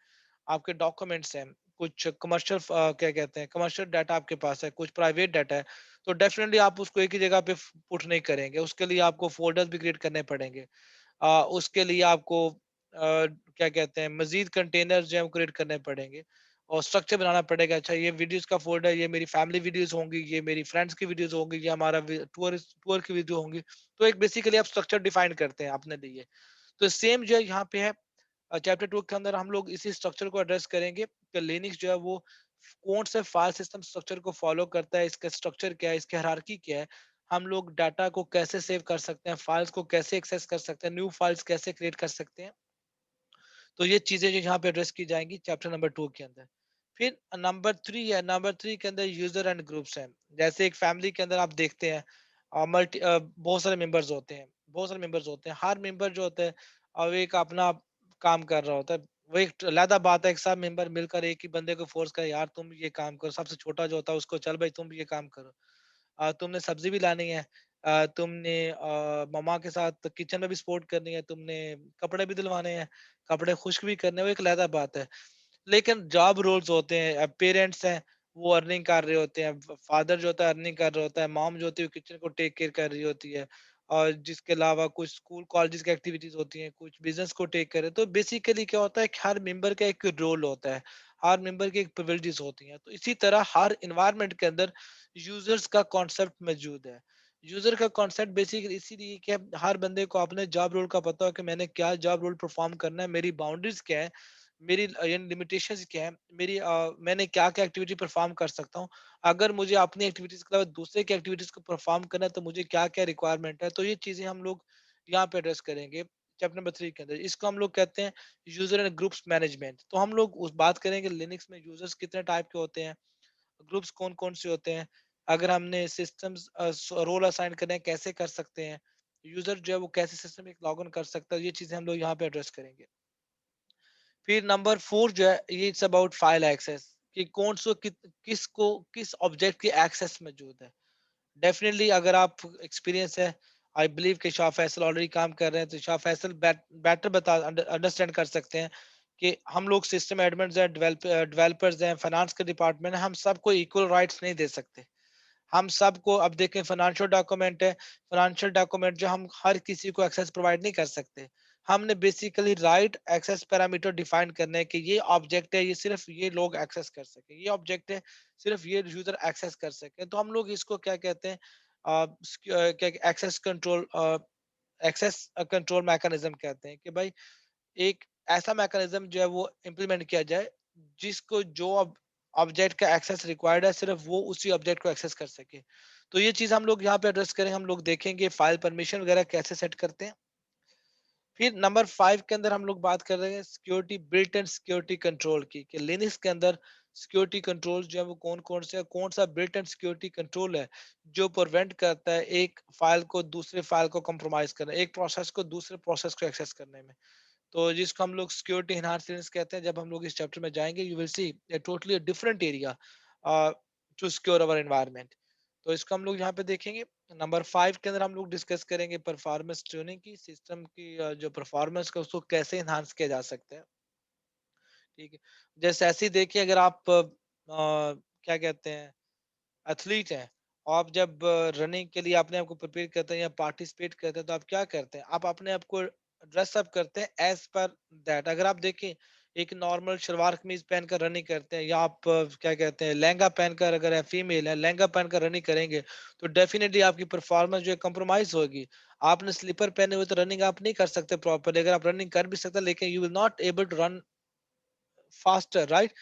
[SPEAKER 3] आपके डॉक्यूमेंट्स हैं, कुछ कमर्शियल क्या कहते हैं कमर्शियल डाटा आपके पास है, कुछ प्राइवेट डाटा है, तो डेफिनेटली आप उसको एक ही जगह पे पुट नहीं करेंगे, उसके लिए आपको फोल्डर्स भी क्रिएट करने पड़ेंगे। उसके लिए आपको क्या कहते हैं मजीद कंटेनर जो है वो क्रिएट करने पड़ेंगे, और स्ट्रक्चर बनाना पड़ेगा। अच्छा ये वीडियोस का फोल्डर, ये मेरी फैमिली वीडियोस होंगी, ये मेरी फ्रेंड्स की वीडियोस होंगी, ये हमारा टूर टूर की वीडियो होंगी। तो एक बेसिकली आप स्ट्रक्चर डिफाइन करते हैं अपने लिए। तो सेम जो है यहाँ पे है चैप्टर 2 के अंदर हम लोग इसी स्ट्रक्चर को एड्रेस करेंगे कि लिनक्स जो है वो कौन से फाइल सिस्टम स्ट्रक्चर को फॉलो करता है, इसका स्ट्रक्चर क्या है, इसकी हायरार्की क्या है, हम लोग डाटा को कैसे सेव कर सकते हैं, फाइल्स को कैसे एक्सेस कर सकते हैं, न्यू फाइल्स कैसे क्रिएट कर सकते हैं। तो ये चीजें जो यहाँ पे एड्रेस की जाएंगी चैप्टर नंबर 2 के अंदर। फिर नंबर 3 है, नंबर 3 के अंदर यूजर एंड ग्रुप्स हैं। जैसे एक फैमिली के अंदर आप देखते हैं बहुत सारे मेंबर्स होते हैं, बहुत सारे मेंबर्स होते हैं, हर मेंबर जो होता है अब एक अपना काम कर रहा होता है। वो एक अलग बात है, एक सब मेंबर मिलकर एक ही बंदे को फोर्स करे, यार तुम ये काम करो, सबसे छोटा जो होता है उसको, चल भाई तुम ये काम करो, तुमने सब्जी भी लानी है, तुमने मम्मा के साथ किचन में भी सपोर्ट करनी है, तुमने कपड़े भी दिलवाने हैं, कपड़े खुश्क भी करने हैं, वो एक अलग बात है। लेकिन जॉब रोल्स होते हैं, अब पेरेंट्स हैं वो अर्निंग कर रहे होते हैं, फादर जो होता है अर्निंग कर रहा होता है, मॉम जो होती है किचन को टेक केयर कर रही होती है, और जिसके अलावा कुछ स्कूल कॉलेजेस की एक्टिविटीज होती हैं, कुछ बिजनेस को टेक करे। तो बेसिकली क्या होता है कि हर मेंबर का एक रोल होता है, हर मेंबर की एक प्रिविलेजेस होती हैं। तो इसी तरह हर इन्वायरमेंट के अंदर यूजर्स का कॉन्सेप्ट मौजूद है। यूजर का कॉन्सेप्ट बेसिकली इसीलिए कि हर बंदे को अपने जॉब रोल का पता हो कि मैंने क्या जॉब रोल परफॉर्म करना है, मेरी बाउंड्रीज क्या है, मेरी यानी लिमिटेशंस क्या है, मेरी मैंने क्या क्या एक्टिविटी परफॉर्म कर सकता हूँ। अगर मुझे अपनी एक्टिविटीज के अलावा दूसरे की एक्टिविटीज को परफॉर्म करना है तो मुझे क्या क्या रिक्वायरमेंट है। तो ये चीजें हम लोग यहाँ पे एड्रेस करेंगे चैप्टर नंबर 3 के अंदर। इसको हम लोग कहते हैं यूजर एंड ग्रुप्स मैनेजमेंट। तो हम लोग उस बात करेंगे लिनक्स में यूजर्स कितने टाइप के होते हैं, ग्रुप्स कौन कौन से होते हैं, अगर हमने सिस्टम्स रोल असाइन करने हैं कैसे कर सकते हैं, यूजर जो है वो कैसे सिस्टम में लॉग इन कर सकता है, ये चीजें हम लोग यहाँ पे एड्रेस करेंगे। फिर नंबर 4 जो है ये इट्स अबाउट फाइल एक्सेस, कि कौन सो किसको किस ऑब्जेक्ट की एक्सेस मौजूद है। डेफिनेटली अगर आप एक्सपीरियंस है, आई बिलीव कि शाह फैसल ऑलरेडी काम कर रहे हैं, तो शाह फैसल बेटर बता अंडरस्टैंड कर सकते हैं कि हम लोग सिस्टम एडमिन्स हैं, डेवलपर्स हैं, फाइनेंस के डिपार्टमेंट है, हम सबको इक्वल राइट्स नहीं दे सकते। हम सबको अब देखें फाइनेंशियल डॉक्यूमेंट है, फाइनेंशियल डॉक्यूमेंट जो हम हर किसी को एक्सेस प्रोवाइड नहीं कर सकते। हमने basically right access parameter define करने हैं कि ये ऑब्जेक्ट है, ये सिर्फ ये लोग एक्सेस कर सके, ये ऑब्जेक्ट है सिर्फ ये यूजर एक्सेस कर सके। तो हम लोग इसको क्या कहते हैं, क्या access control, access control mechanism कहते हैं, कि भाई एक ऐसा मैकेनिज्म जो है वो इम्प्लीमेंट किया जाए जिसको जो ऑब्जेक्ट का एक्सेस रिक्वायर्ड है सिर्फ वो उसी ऑब्जेक्ट को एक्सेस कर सके। तो ये चीज हम लोग यहाँ पे एड्रेस करेंगे, हम लोग देखेंगे फाइल परमिशन वगैरह कैसे सेट करते हैं। फिर नंबर 5 के अंदर हम लोग बात कर रहे हैं security, built and security control की, कि लिनक्स के अंदर सिक्योरिटी कंट्रोल जो है वो कौन कौन से, कौन सा बिल्ट एंड सिक्योरिटी कंट्रोल है जो प्रिवेंट करता है एक फाइल को दूसरे फाइल को कंप्रोमाइज करने, एक प्रोसेस को दूसरे प्रोसेस को एक्सेस करने में। तो जिसको हम लोग सिक्योरिटी एनहांसमेंट कहते हैं, जब हम लोग इस चैप्टर में जाएंगे you will see a totally different area to secure our environment. तो इसको हम लोग यहाँ पे देखेंगे। नंबर 5 के अंदर हम लोग डिस्कस करेंगे परफॉर्मेंस ट्यूनिंग की, सिस्टम की जो परफॉर्मेंस का उसको कैसे एनहांस किया जा सकता है। ठीक है, जैसे ऐसे ही देखिए अगर आप क्या कहते हैं एथलीट हैं, और आप जब रनिंग के लिए अपने आप को प्रिपेयर करते हैं या पार्टिसिपेट करते हैं, तो आप क्या करते हैं, आप अपने आप को ड्रेस अप करते हैं एज पर दैट। अगर आप देखें एक नॉर्मल शलवार कमीज पहनकर रनिंग करते हैं, या आप क्या कहते हैं लहंगा पहनकर, अगर है फीमेल है लहंगा पहनकर रनिंग करेंगे, तो डेफिनेटली आपकी परफॉर्मेंस जो है कंप्रोमाइज होगी। आपने स्लीपर पहने हुए तो रनिंग आप नहीं कर सकते प्रॉपरली, अगर आप रनिंग कर भी सकते हैं लेकिन you will not able to run faster, right.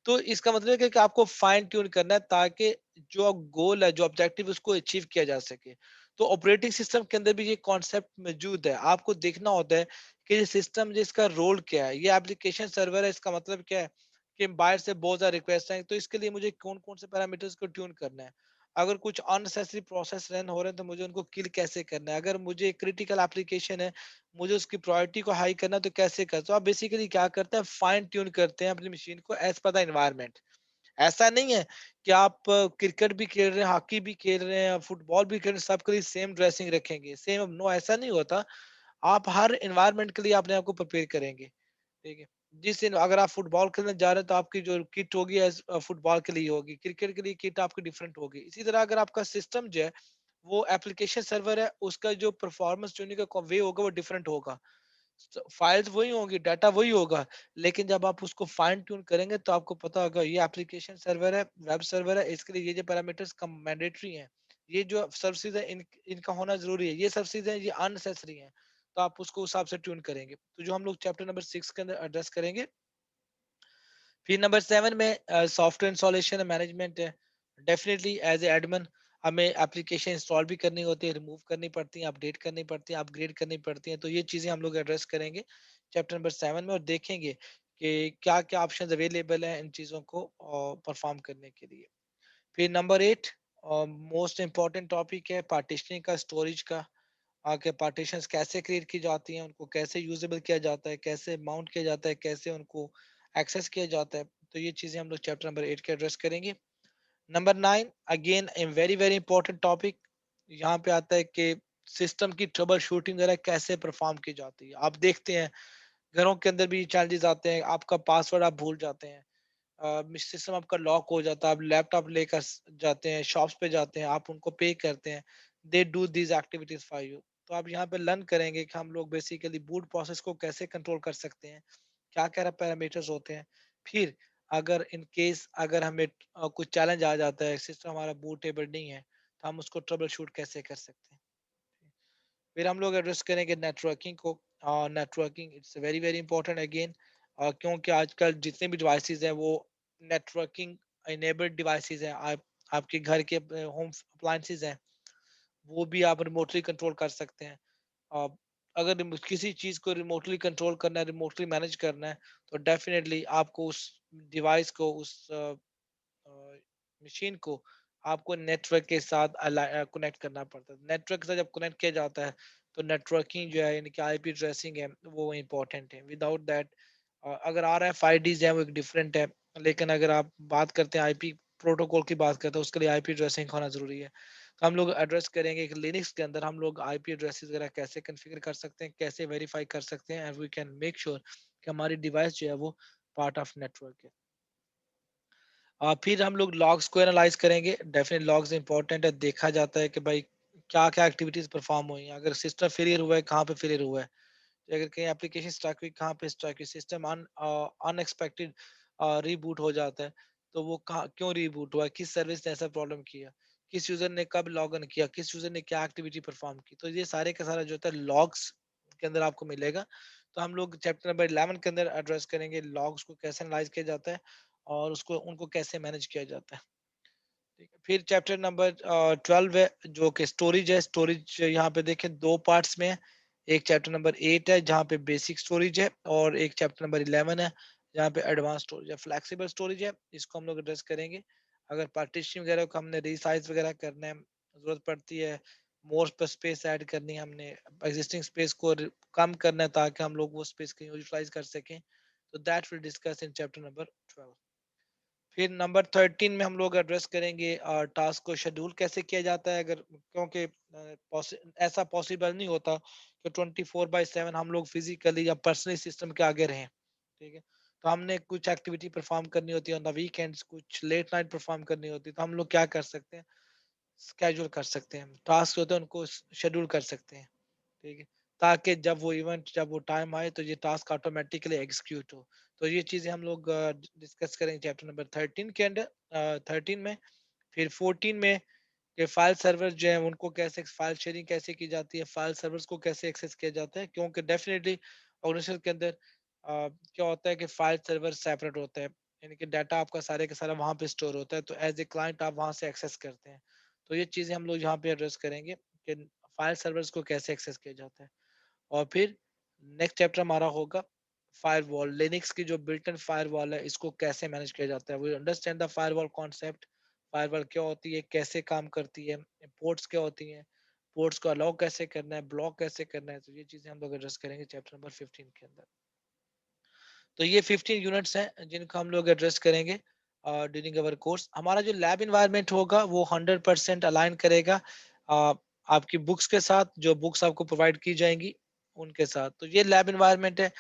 [SPEAKER 3] तो इसका मतलब है कि आपको फाइन ट्यून करना है ताकि जो गोल है, जो ऑब्जेक्टिव उसको अचीव किया जा सके। तो ऑपरेटिंग सिस्टम के अंदर भी ये कॉन्सेप्ट मौजूद है, आपको देखना होता है कि ये सिस्टम जिसका रोल क्या है, ये एप्लीकेशन सर्वर है, इसका मतलब क्या है कि बाहर से बहुत सारे रिक्वेस्ट हैं, तो इसके लिए मुझे कौन कौन से पैरामीटर्स को ट्यून करना है। अगर कुछ अननेसेसरी प्रोसेस रन हो रहे हैं तो मुझे उनको किल कैसे करना है। अगर मुझे क्रिटिकल एप्लीकेशन है, मुझे उसकी प्रायोरिटी को हाई करना, तो कैसे कर, तो आप बेसिकली क्या करते हैं फाइन ट्यून करते हैं अपनी मशीन को एज पर द एनवायरनमेंट। ऐसा नहीं है कि आप क्रिकेट भी खेल रहे हैं, हॉकी भी खेल रहे हैं, फुटबॉल भी खेल रहे हैं, सबके लिए सेम ड्रेसिंग रखेंगे, सेम, नो ऐसा नहीं होता। आप हर एनवायरनमेंट के लिए अपने आप को प्रिपेयर करेंगे। ठीक है, जिस दिन अगर आप फुटबॉल खेलने जा रहे हैं तो आपकी जो किट होगी एज फुटबॉल के लिए होगी, क्रिकेट के लिए किट आपकी डिफरेंट होगी। इसी तरह अगर आपका सिस्टम जो है वो एप्लीकेशन सर्वर है, उसका जो परफॉर्मेंस ट्यूनिंग का वे होगा वो डिफरेंट होगा। फाइल्स वही होंगी, डाटा वही होगा, लेकिन जब आप उसको फाइन ट्यून करेंगे तो आपको पता होगा ये एप्लीकेशन सर्वर है, वेब सर्वर है, इसके लिए ये पैरामीटर्स कम मैंडेटरी हैं, ये जो सर्विसेज है इनका होना जरूरी है, ये सर्विसेज है ये अननेसेसरी हैं। तो आप उसको उस हिसाब से ट्यून करेंगे। तो जो हम लोग चैप्टर नंबर 6 के अंदर एड्रेस करेंगे। फिर नंबर 7 में सॉफ्टवेयर इंस्टॉलेशन मैनेजमेंट है। डेफिनेटली एज ए एडमिन हमें एप्लीकेशन इंस्टॉल भी करनी होती है, रिमूव करनी पड़ती है, अपडेट करनी पड़ती है, अपग्रेड करनी पड़ती है। तो ये चीजें हम लोग एड्रेस करेंगे चैप्टर नंबर 7 में, और देखेंगे कि क्या क्या ऑप्शन अवेलेबल है इन चीजों को परफॉर्म करने के लिए। फिर नंबर 8 मोस्ट इम्पॉर्टेंट टॉपिक है पार्टीशनिंग का, स्टोरेज का। आके पार्टीशंस कैसे क्रिएट की जाती हैं, उनको कैसे यूजेबल किया जाता है, कैसे माउंट किया जाता है, कैसे उनको एक्सेस किया जाता है। तो ये चीजें हम लोग चैप्टर नंबर 8 के एड्रेस करेंगे। Number 9 again a very very important topic, यहाँ पे आता है कि सिस्टम की ट्रबल शूटिंग वगैरह कैसे परफॉर्म की जाती है। आप देखते हैं घरों के अंदर भी चैलेंजेस आते हैं, आपका पासवर्ड आप भूल जाते हैं, सिस्टम आपका लॉक हो जाता है, आप लैपटॉप लेकर जाते हैं, शॉप्स पे जाते हैं, आप उनको पे करते हैं, they do these activities for you. तो आप यहाँ पे लर्न करेंगे कि हम लोग बेसिकली बूट प्रोसेस को कैसे कंट्रोल कर सकते हैं, क्या क्या पैरामीटर्स होते हैं। फिर अगर इन केस अगर हमें कुछ चैलेंज आ जाता है, सिस्टम हमारा बूटेबल नहीं है, तो हम उसको ट्रबल शूट कैसे कर सकते हैं। फिर हम लोग एड्रेस करेंगे नेटवर्किंग को। Networking it's very very important again, क्योंकि आजकल जितने भी डिवाइसेस हैं वो नेटवर्किंग इनेबल्ड डिवाइसेस हैं। आपके घर के होम अप्लायंसेस हैं, वो भी आप रिमोटली कंट्रोल कर सकते हैं। अ, अगर किसी चीज को रिमोटली कंट्रोल करना है, रिमोटली मैनेज करना है, तो डेफिनेटली आपको उस डिवाइस को, उस मशीन को आपको नेटवर्क के साथ कनेक्ट करना पड़ता है। नेटवर्क से जब कनेक्ट किया जाता है तो नेटवर्किंग जो है यानी कि आईपी एड्रेसिंग है वो इम्पोर्टेंट है। विदाउट दैट अगर आ रहा है 5G है वो एक डिफरेंट है, लेकिन अगर आप बात करते हैं आईपी प्रोटोकॉल की बात करते हैं उसके लिए आईपी एड्रेसिंग होना जरूरी है। तो हम लोग एड्रेस करेंगे कि लिनक्स के अंदर हम लोग आईपी एड्रेसेस वगैरह कैसे कॉन्फ़िगर कर सकते हैं, कैसे वेरीफाई कर सकते हैं, and we can make sure कि हमारी डिवाइस जो है वो पार्ट ऑफ नेटवर्क है। फिर हम लोग लॉग्स को एनालाइज करेंगे। डेफिनेट लॉग्स इंपॉर्टेंट है, देखा जाता है कि भाई क्या क्या एक्टिविटीज परफॉर्म हुई हैं, अगर सिस्टम फेलियर हुआ है कहाँ पे फेलियर हुआ है, अगर कहीं एप्लीकेशन स्टक हुई कहाँ पे स्टक हुई, सिस्टम अनएक्सपेक्टेड रीबूट हो जाता है तो वो कहाँ क्यों रीबूट हुआ, किस सर्विस ने ऐसा प्रॉब्लम किया, किस यूजर ने कब लॉग इन किया, किस यूजर ने क्या एक्टिविटी परफॉर्म की, तो ये सारे का सारा जो होता है लॉग्स के अंदर आपको मिलेगा। तो हम लोग चैप्टर नंबर 11 के अंदर एड्रेस करेंगे लॉग्स को कैसे एनालाइज किया जाता है और उसको उनको कैसे मैनेज किया जाता है। ठीक है, फिर चैप्टर नंबर 12 है जो कि स्टोरेज है। स्टोरेज यहाँ पे देखें दो पार्ट्स में है। एक चैप्टर नंबर 8 है जहाँ पे बेसिक स्टोरेज है, और एक चैप्टर नंबर 11 है जहाँ पे एडवांस स्टोरेज है। फ्लेक्सिबल स्टोरेज है, इसको हम लोग एड्रेस करेंगे। अगर पार्टीशन वगैरह को हमने रीसाइज वगैरह करना है, जरूरत पड़ती है मोर पर स्पेस ऐड करनी है, हमने एग्जिस्टिंग स्पेस को कम करना है ताकि हम लोग वो स्पेस को यूटिलाइज कर सकें, तो that will discuss in chapter number 12। फिर नंबर 13 में हम लोग एड्रेस करेंगे टास्क को शेड्यूल कैसे किया जाता है, अगर क्योंकि ऐसा पॉसिबल नहीं होता कि 24/7 हम लोग फिजिकली या पर्सनली सिस्टम के आगे रहें। ठीक है, तो हमने कुछ एक्टिविटी परफॉर्म करनी होती है ऑन द वीकेंड्स, कुछ लेट नाइट परफॉर्म करनी होती है, तो हम लोग क्या कर सकते हैं, स्केड्यूल कर सकते हैं, टास्क होते हैं उनको शेड्यूल कर सकते हैं। ठीक है, ताकि जब वो इवेंट जब वो टाइम आए तो ये टास्क ऑटोमेटिकली एग्जीक्यूट हो। तो ये चीजें हम लोग डिस्कस करेंगे चैप्टर नंबर 13 के अंदर 13 में। फिर 14 में कि फाइल सर्वर जो है उनको कैसे फाइल शेयरिंग कैसे की जाती है, फाइल सर्वर्स को कैसे एक्सेस किया जाता है, क्योंकि डेफिनेटली ऑर्गेनाइजेशन के अंदर क्या होता है कि फाइल सर्वर सेपरेट होता है, यानी कि डाटा आपका सारे का सारा वहाँ पे स्टोर होता है, तो एज ए क्लाइंट आप वहाँ से एक्सेस करते हैं। तो ये चीजें हम लोग यहाँ पे एड्रेस करेंगे कि फाइल सर्वर्स को कैसे एक्सेस किया जाता है। और फिर नेक्स्ट चैप्टर हमारा होगा फायरवॉल। लिनक्स की जो बिल्ट इन फायरवॉल है इसको कैसे मैनेज किया जाता है, we understand the firewall concept. Firewall क्या होती है, कैसे काम करती है, पोर्ट्स क्या होती हैं, पोर्ट्स को अलाउ कैसे करना है, ब्लॉक कैसे करना है, तो ये चीजें हम लोग एड्रेस करेंगे चैप्टर नंबर 15 के अंदर। तो ये 15 यूनिट्स हैं जिनको हम लोग एड्रेस करेंगे ड्यूरिंग अवर कोर्स। हमारा जो लैब इन्वायरमेंट होगा वो 100% अलाइन करेगा अ, आपकी बुक्स के साथ, जो बुक्स आपको प्रोवाइड की जाएंगी उनके साथ। तो ये लैब इन्वायरमेंट है,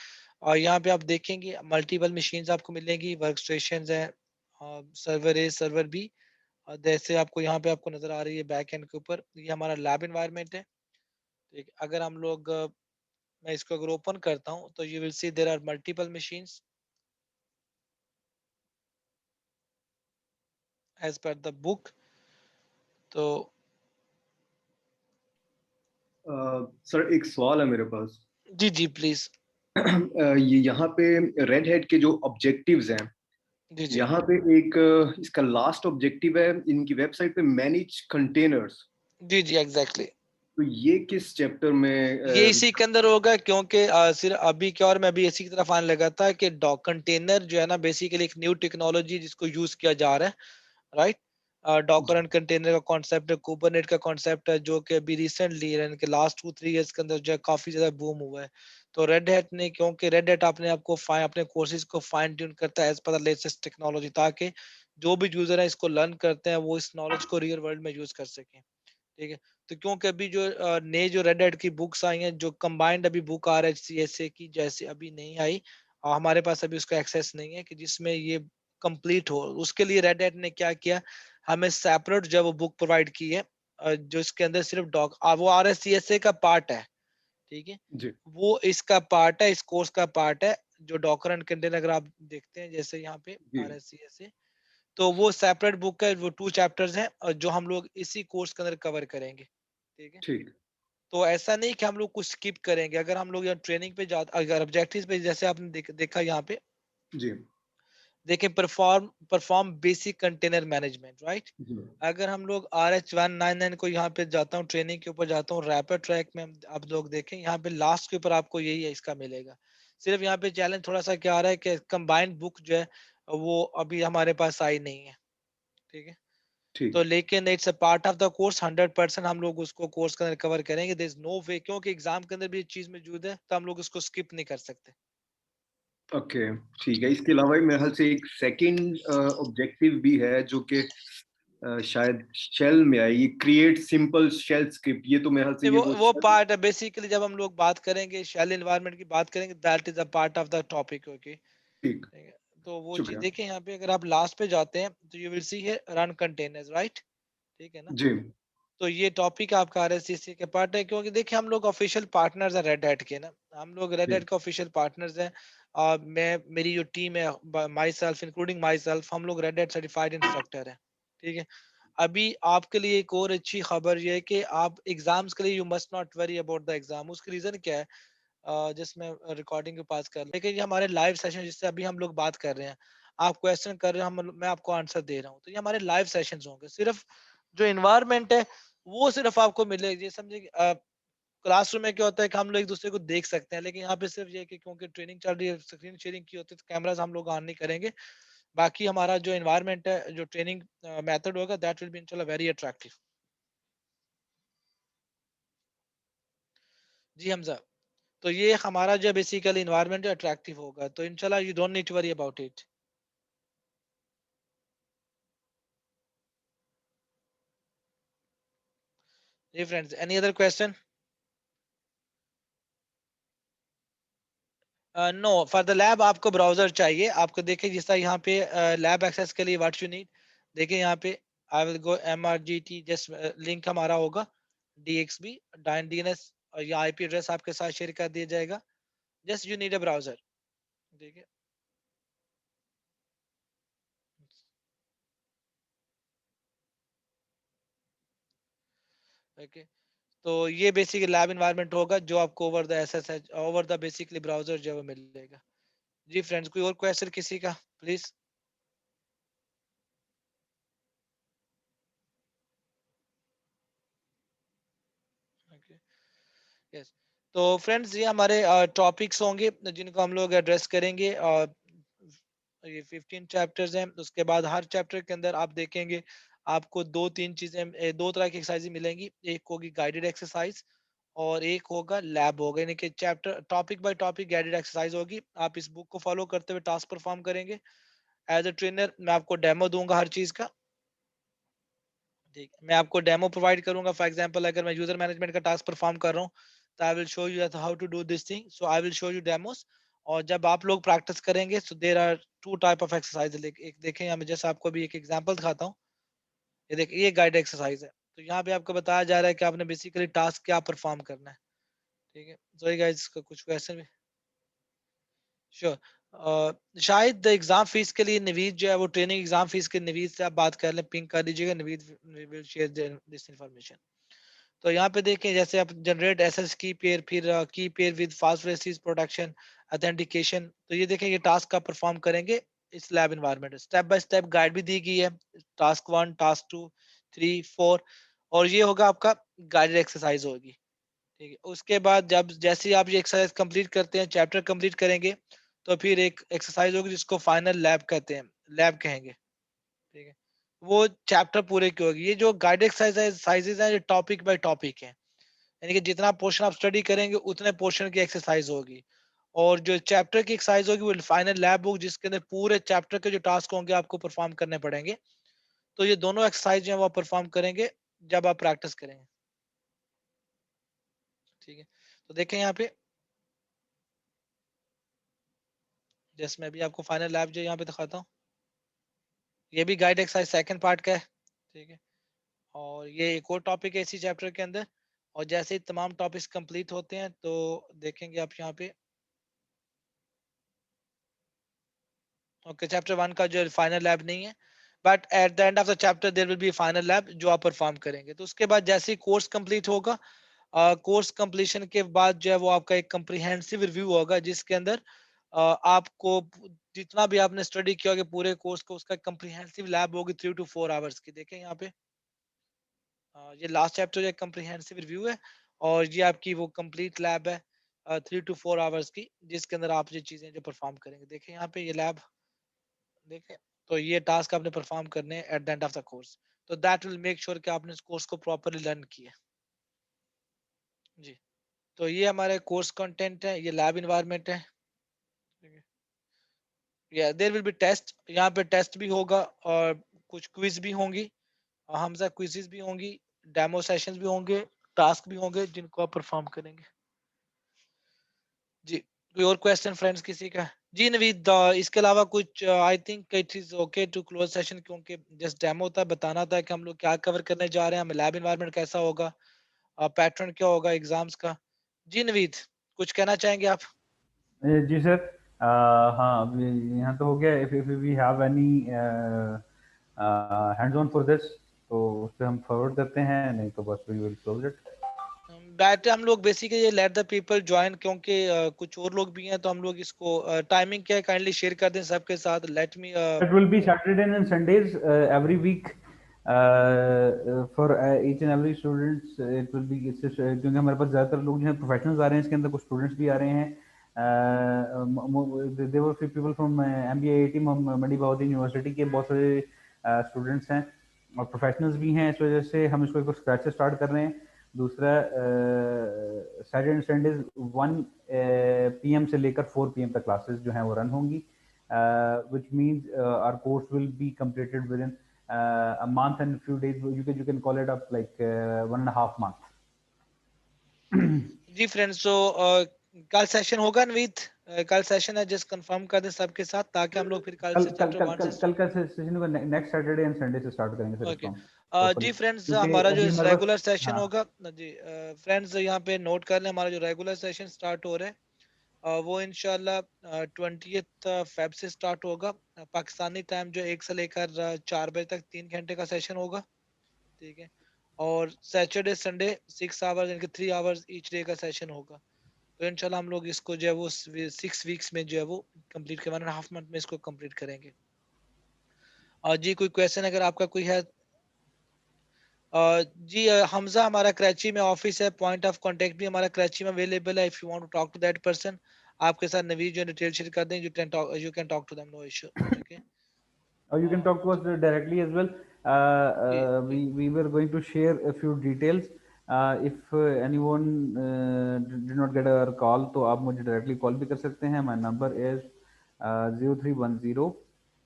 [SPEAKER 3] और यहाँ पे आप देखेंगे मल्टीपल मशीन्स आपको मिलेंगी, वर्क स्टेशन है, सर्वर ए सर्वर बी, जैसे आपको यहाँ पे आपको नजर आ रही है बैक एंड के ऊपर, ये हमारा लैब इन्वायरमेंट है। ठीक है, अगर हम लोग मैं इसको अगर ओपन करता हूँ तो you will see there are multiple machines as per the book. तो
[SPEAKER 4] सर एक सवाल है मेरे पास।
[SPEAKER 3] जी जी प्लीज।
[SPEAKER 4] ये यहाँ पे रेड हेड के जो ऑब्जेक्टिव्स हैं,
[SPEAKER 3] जी जी
[SPEAKER 4] यहाँ पे एक इसका लास्ट ऑब्जेक्टिव है इनकी वेबसाइट पे, मैनेज कंटेनर्स।
[SPEAKER 3] जी जी एग्जैक्टली
[SPEAKER 4] तो ये किस चैप्टर में
[SPEAKER 3] ये इसी के अंदर होगा, क्योंकि सिर्फ अभी क्या, और मैं अभी इसी की तरफ आने लगा था कि डॉक कंटेनर जो है ना बेसिकली एक न्यू टेक्नोलॉजी जिसको यूज किया जा रहा है, राइट। डॉकर एंड कंटेनर का कॉन्सेप्ट है, कुबरनेट का कॉन्सेप्ट है, जो कि अभी रिसेंटली यानी कि लास्ट 2-3 इयर्स के अंदर जो है काफी ज्यादा बूम हुआ है। तो रेड हैट ने, क्योंकि रेड हैट अपने आप को अपने कोर्सेज को फाइन ट्यून करता है as per the latest technology, ताकि जो भी यूजर है इसको लर्न करते हैं वो इस नॉलेज को रियल वर्ल्ड में यूज कर सकें। ठीक है, तो क्योंकि अभी जो नए जो रेड हैट की बुक्स आई हैं, जो कंबाइंड अभी बुक आ रहा है सीएसए की जैसे अभी नहीं आई, हमारे पास अभी उसका एक्सेस नहीं है कि जिसमें ये कंप्लीट हो। उसके लिए रेड हैट ने क्या किया, हमें सेपरेट जो वो बुक प्रोवाइड की है, जो इसके अंदर सिर्फ वो RSCSA का पार्ट है। ठीक है,
[SPEAKER 4] जी
[SPEAKER 3] वो इसका पार्ट है, इस कोर्स का पार्ट है। जो डॉकर एंड कंटेनर अगर आप देखते हैं जैसे यहाँ पे
[SPEAKER 4] जी
[SPEAKER 3] RSCSA, तो वो सेपरेट बुक है, वो 2 चैप्टर्स हैं और जो हम लोग इसी कोर्स के अंदर कवर करेंगे। ठीक है,
[SPEAKER 4] ठीक।
[SPEAKER 3] तो ऐसा नहीं कि हम लोग कुछ स्किप करेंगे। अगर हम लोग यहाँ ट्रेनिंग पे जाते, अगर ऑब्जेक्टिव्स पे जैसे आपने देखा यहाँ पे,
[SPEAKER 4] जी
[SPEAKER 3] देखें perform basic container management, right.
[SPEAKER 4] जी
[SPEAKER 3] अगर हम लोग RH199 को यहाँ पे जाता हूँ, ट्रेनिंग के ऊपर जाता हूँ, रैपिड ट्रैक में आप लोग देखें यहाँ पे लास्ट के ऊपर आपको यही है इसका मिलेगा। सिर्फ यहाँ पे चैलेंज थोड़ा सा क्या आ रहा है कि कंबाइंड बुक जो है वो अभी हमारे पास आई नहीं है। ठीक है,
[SPEAKER 4] ठीक।
[SPEAKER 3] तो लेकिन it's a part of the course, 100% हम लोग उसको कोर्स के अंदर कवर करेंगे। देयर इज नो वे, क्योंकि एग्जाम के अंदर भी ये चीज मौजूद है, तो हम लोग इसको स्किप नहीं कर सकते।
[SPEAKER 4] ओके, ठीक है। इसके अलावा मेरे ख्याल से एक सेकंड ऑब्जेक्टिव भी है जो कि शायद शेल में आएगी, क्रिएट सिंपल शेल स्क्रिप्ट। ये तो मेरे ख्याल से
[SPEAKER 3] नहीं,
[SPEAKER 4] ये
[SPEAKER 3] वो पार्ट है बेसिकली, जब हम लोग बात करेंगे शेल एनवायरनमेंट की बात करेंगे, that is a part of the topic. Okay,
[SPEAKER 4] ठीक।
[SPEAKER 3] ठीक है। तो वो चीज
[SPEAKER 4] शुक्रिया
[SPEAKER 3] देखिए यहाँ पे, अगर आप लास्ट पे जाते हैं तो यू विल सी है रन कंटेनर्स, राइट? ठीक है ना?
[SPEAKER 4] जी।
[SPEAKER 3] तो ये टॉपिक आपका RSCC के पार्ट है, क्योंकि देखिए हम लोग ऑफिशियल पार्टनर्स हैं रेड हैट के ना, हम लोग रेड हैट
[SPEAKER 4] ठीक।
[SPEAKER 3] के ऑफिशियल पार्टनर्स हैं। और मैं, मेरी जो टीम है, my self including my self, हम लोग रेड हैट सर्टिफाइड इंस्ट्रक्टर हैं। ठीक है। अभी आपके लिए एक और अच्छी खबर ये है कि आप एग्जाम्स के लिए you must not worry about the exam. उसकी रीजन क्या है? जिसमें रिकॉर्डिंग के पास कर लेकिन ये हमारे लाइव सेशन जिससे अभी हम लोग बात कर रहे हैं, आप क्वेश्चन कर रहे हैं, हम मैं आपको आंसर दे रहा हूँ, तो ये हमारे लाइव सेशंस होंगे। सिर्फ जो इन्वायरमेंट है वो सिर्फ आपको मिलेगी। ये समझे, क्लासरूम में क्या होता है कि हम लोग एक दूसरे को देख सकते हैं, लेकिन यहाँ पे सिर्फ ये है कि क्योंकि ट्रेनिंग चल रही है, स्क्रीन शेयरिंग की होती है, तो कैमरास हम लोग ऑन नहीं करेंगे। बाकी हमारा जो इन्वायरमेंट है, जो ट्रेनिंग मेथड होगा, दैट विल बी इंशाल्लाह वेरी अट्रैक्टिव। जी हमजा, तो ये हमारा जो बेसिकली इन्वायरमेंट जो अट्रैक्टिव होगा, तो इंशाल्लाह you don't need to worry about it. जी friends, any other question? No, for the lab आपको ब्राउजर चाहिए। आपको देखिए जिस तरह यहाँ पे लैब एक्सेस के लिए व्हाट यू नीड, देखिए यहाँ पे I will go MRGT, just link हमारा होगा DXB DNS, और ये IP एड्रेस आपके साथ शेयर कर दिया जाएगा। Just you need a browser. देखिए, ओके। तो ये बेसिकली लैब इन्वायरमेंट होगा जो आपको over the SSH, over the basically browser जो है वो मिलेगा। जी फ्रेंड्स, कोई और क्वेश्चन किसी का प्लीज? यस। तो फ्रेंड्स, ये हमारे टॉपिक्स होंगे जिनको हम लोग एड्रेस करेंगे। ये 15 चैप्टर्स हैं। उसके बाद हर चैप्टर के अंदर आप देखेंगे आपको दो तीन चीजें, दो तरह की एक्सरसाइज मिलेंगी। एक होगी गाइडेड एक्सरसाइज और एक होगा लैब होगा, यानी कि chapter topic by topic guided exercise होगी। आप इस बुक को फॉलो करते हुए टास्क परफॉर्म करेंगे। एज अ ट्रेनर मैं आपको डेमो दूंगा हर चीज का। ठीक है, मैं आपको डेमो प्रोवाइड करूंगा। फॉर एग्जांपल, अगर मैं यूजर मैनेजमेंट का टास्क परफॉर्म कर रहा हूँ, तो I will show you how to do this thing, so I will show you demos. और जब आप लोग प्रैक्टिस करेंगे, so there are two type of exercise. एक देखें यहाँ, मैं जैसे आपको भी एक एग्जांपल दिखाता हूँ। ये देखिए, ये गाइड एक्सरसाइज है। तो यहाँ पे आपको बताया जा रहा है कि आपने बेसिकली टास्क क्या परफॉर्म करना है। ठीक है, सो गाइस, कुछ क्वेश्चन भी? श्योर। शायद एग्जाम फीस के लिए नवीद जो है वो ट्रेनिंग एग्जाम फीस के नवीद से आप बात कर लें, पिंक कर दीजिएगा, Naveed will share this information. तो यहाँ पे देखें, जैसे आप जनरेट एसएस की पेयर, फिर की पेयर विद फास्ट रेसिस प्रोटेक्शन ऑथेंटिकेशन, तो ये देखें, ये टास्क आप परफॉर्म करेंगे इस lab environment. Step by step guide भी दी गई है, टास्क 1, टास्क 2, 3, 4, और ये होगा आपका गाइडेड एक्सरसाइज होगी। ठीक है, उसके बाद जब जैसे ही आप ये एक्सरसाइज कंप्लीट करते हैं, चैप्टर कंप्लीट करेंगे, तो फिर एक एक्सरसाइज होगी जिसको फाइनल लैब कहते हैं, लैब कहेंगे। ठीक है, वो चैप्टर पूरे की होगी। ये जो गाइड एक्सरसाइजेज हैं, ये टॉपिक बाय टॉपिक है, यानी कि जितना पोर्शन आप स्टडी करेंगे उतने पोर्शन की एक्सरसाइज होगी। और जो चैप्टर की एक्सरसाइज होगी वो फाइनल लैब होगी, जिसके अंदर पूरे चैप्टर के जो टास्क होंगे आपको परफॉर्म करने पड़ेंगे। तो ये दोनों एक्सरसाइज जो है वो परफॉर्म करेंगे जब आप प्रैक्टिस करेंगे। ठीक है, तो देखें यहाँ पे, जैसे मैं भी आपको फाइनल लैब जो यहाँ पे दिखाता हूँ, ये भी गाइड एक्सरसाइज सेकंड पार्ट का है। ठीक है, और ये एक और टॉपिक है इसी चैप्टर के अंदर। और जैसे ही तमाम टॉपिक्स कंप्लीट होते हैं, तो देखेंगे आप यहाँ पे, ओके, चैप्टर 1 का जो फाइनल लैब नहीं है, but at the end of the chapter there will be final lab जो आप परफॉर्म करेंगे। तो उसके बाद जैसे ही कोर्स कंप्लीट होगा, कोर्स कंप्लीशन के बाद जो है वो आपका एक कंप्रिहेंसिव रिव्यू होगा, जिसके अंदर आपको जितना भी आपने स्टडी किया होगा पूरे कोर्स को, उसका कंप्रिहेंसिव लैब होगी 3 to 4 आवर्स की। देखें यहाँ पे, ये लास्ट चैप्टर एक कंप्रिहेंसिव रिव्यू है, और ये आपकी वो कंप्लीट लैब है 3 to 4 आवर्स की, जिसके अंदर आप ये चीजें जो परफॉर्म करेंगे। देखें यहाँ पे ये लैब, देखें, तो ये टास्क आपने परफॉर्म करने हैं eight the end of the course. तो दैट विल मेक श्योर कि आपने इस कोर्स को प्रॉपरली लर्न किया। जी, तो ये हमारे कोर्स कंटेंट है, ये लैब इन्वायरमेंट है। या देयर विल बी टेस्ट, यहाँ पे टेस्ट भी होगा और कुछ क्विज भी होंगी, हमजा क्विजेस भी होंगी, डेमो सेशंस भी होंगे, टास्क भी होंगे जिनको आप परफॉर्म करेंगे। जी, कोई और क्वेश्चन फ्रेंड्स किसी का? जी नवीद, इसके अलावा कुछ I think it is okay to close session, क्योंकि जस्ट डेमो था, बताना था कि हम लोग क्या कवर करने जा रहे हैं, हमें लैब एनवायरनमेंट कैसा होगा, पैटर्न क्या होगा एग्जाम्स का। जी नवीद, कुछ कहना चाहेंगे आप?
[SPEAKER 1] जी सर, हाँ अभी यहाँ तो हो गया। If we have any hands on for this तो उससे हम फॉरवर्ड करते हैं, नहीं तो बस we will close it.
[SPEAKER 3] But हम लोग basically let the people join, क्योंकि कुछ और लोग भी हैं, तो हम लोग इसको टाइमिंग क्या है काइंडली शेयर कर दें सबके साथ। Let me
[SPEAKER 1] It will be Saturday and Sundays every week for each and every students. It will be क्योंकि हमारे पास ज़्यादातर लोग जो हैं प्रोफेशनल्स आ रहे हैं, इसके अंदर कुछ स्टूडेंट्स भी आ रहे हैं। there were few people from MBA IIT Mandi Bahauddin university के बहुत सारे स्टूडेंट्स हैं और प्रोफेशनल्स भी हैं, इस वजह से हम इसको एक स्क्रैच से स्टार्ट कर रहे हैं। दूसरा सैटरडे एंड संडेज 1 PM से लेकर 4 PM तक क्लासेस जो हैं वो रन होंगी, which means our course will be completed within a month and few days. You can call it up like 1.5 month.
[SPEAKER 3] Ji friends, तो कल सेशन होगा नवीद, कल सेशन है, जस्ट कंफर्म कर दें सबके साथ, ताकि हम लोग फिर कल
[SPEAKER 1] कल
[SPEAKER 3] से
[SPEAKER 1] कल
[SPEAKER 3] चैप्टर
[SPEAKER 1] कल
[SPEAKER 3] 1
[SPEAKER 1] कल
[SPEAKER 3] से।
[SPEAKER 1] कल का सेशन को नेक्स्ट सैटरडे एंड संडे से स्टार्ट करेंगे सर
[SPEAKER 3] ओके,
[SPEAKER 1] इसको हम प्रॉपर्ली,
[SPEAKER 3] जी फ्रेंड्स,
[SPEAKER 1] क्योंकि
[SPEAKER 3] हमारा जो
[SPEAKER 1] अभी हमारे
[SPEAKER 3] रेगुलर
[SPEAKER 1] पास
[SPEAKER 3] सेशन
[SPEAKER 1] हाँ
[SPEAKER 3] होगा जी, फ्रेंड्स यहाँ पे नोट कर लें, हमारा जो रेगुलर सेशन स्टार्ट हो रहा है वो इंशाल्लाह 20th फेब से स्टार्ट होगा। पाकिस्तानी टाइम जो 1 से लेकर 4 बजे तक 3 घंटे का सेशन होगा, ठीक है। और सैटरडे संडे 6 आवर्स यानी कि 3 आवर्स ईच डे का सेशन होगा। तो इंशाल्लाह हम लोग इसको जो है वो 6 वीक्स में जो है वो कंप्लीट कर 1.5 मंथ में इसको कंप्लीट करेंगे। और जी कोई क्वेश्चन अगर आपका कोई है? जी हमजा, हमारा कराची में ऑफिस है, पॉइंट ऑफ कांटेक्ट भी हमारा कराची में अवेलेबल है। If you want to talk to that person, आपके साथ नवीद जो डिटेल शेयर कर दें, you can talk to them, no issue. Okay,
[SPEAKER 1] or you can talk to us directly as well.
[SPEAKER 3] जी
[SPEAKER 1] We were going to share a few details. If anyone did not get our call, तो आप मुझे directly call भी कर सकते हैं। My number is 0310,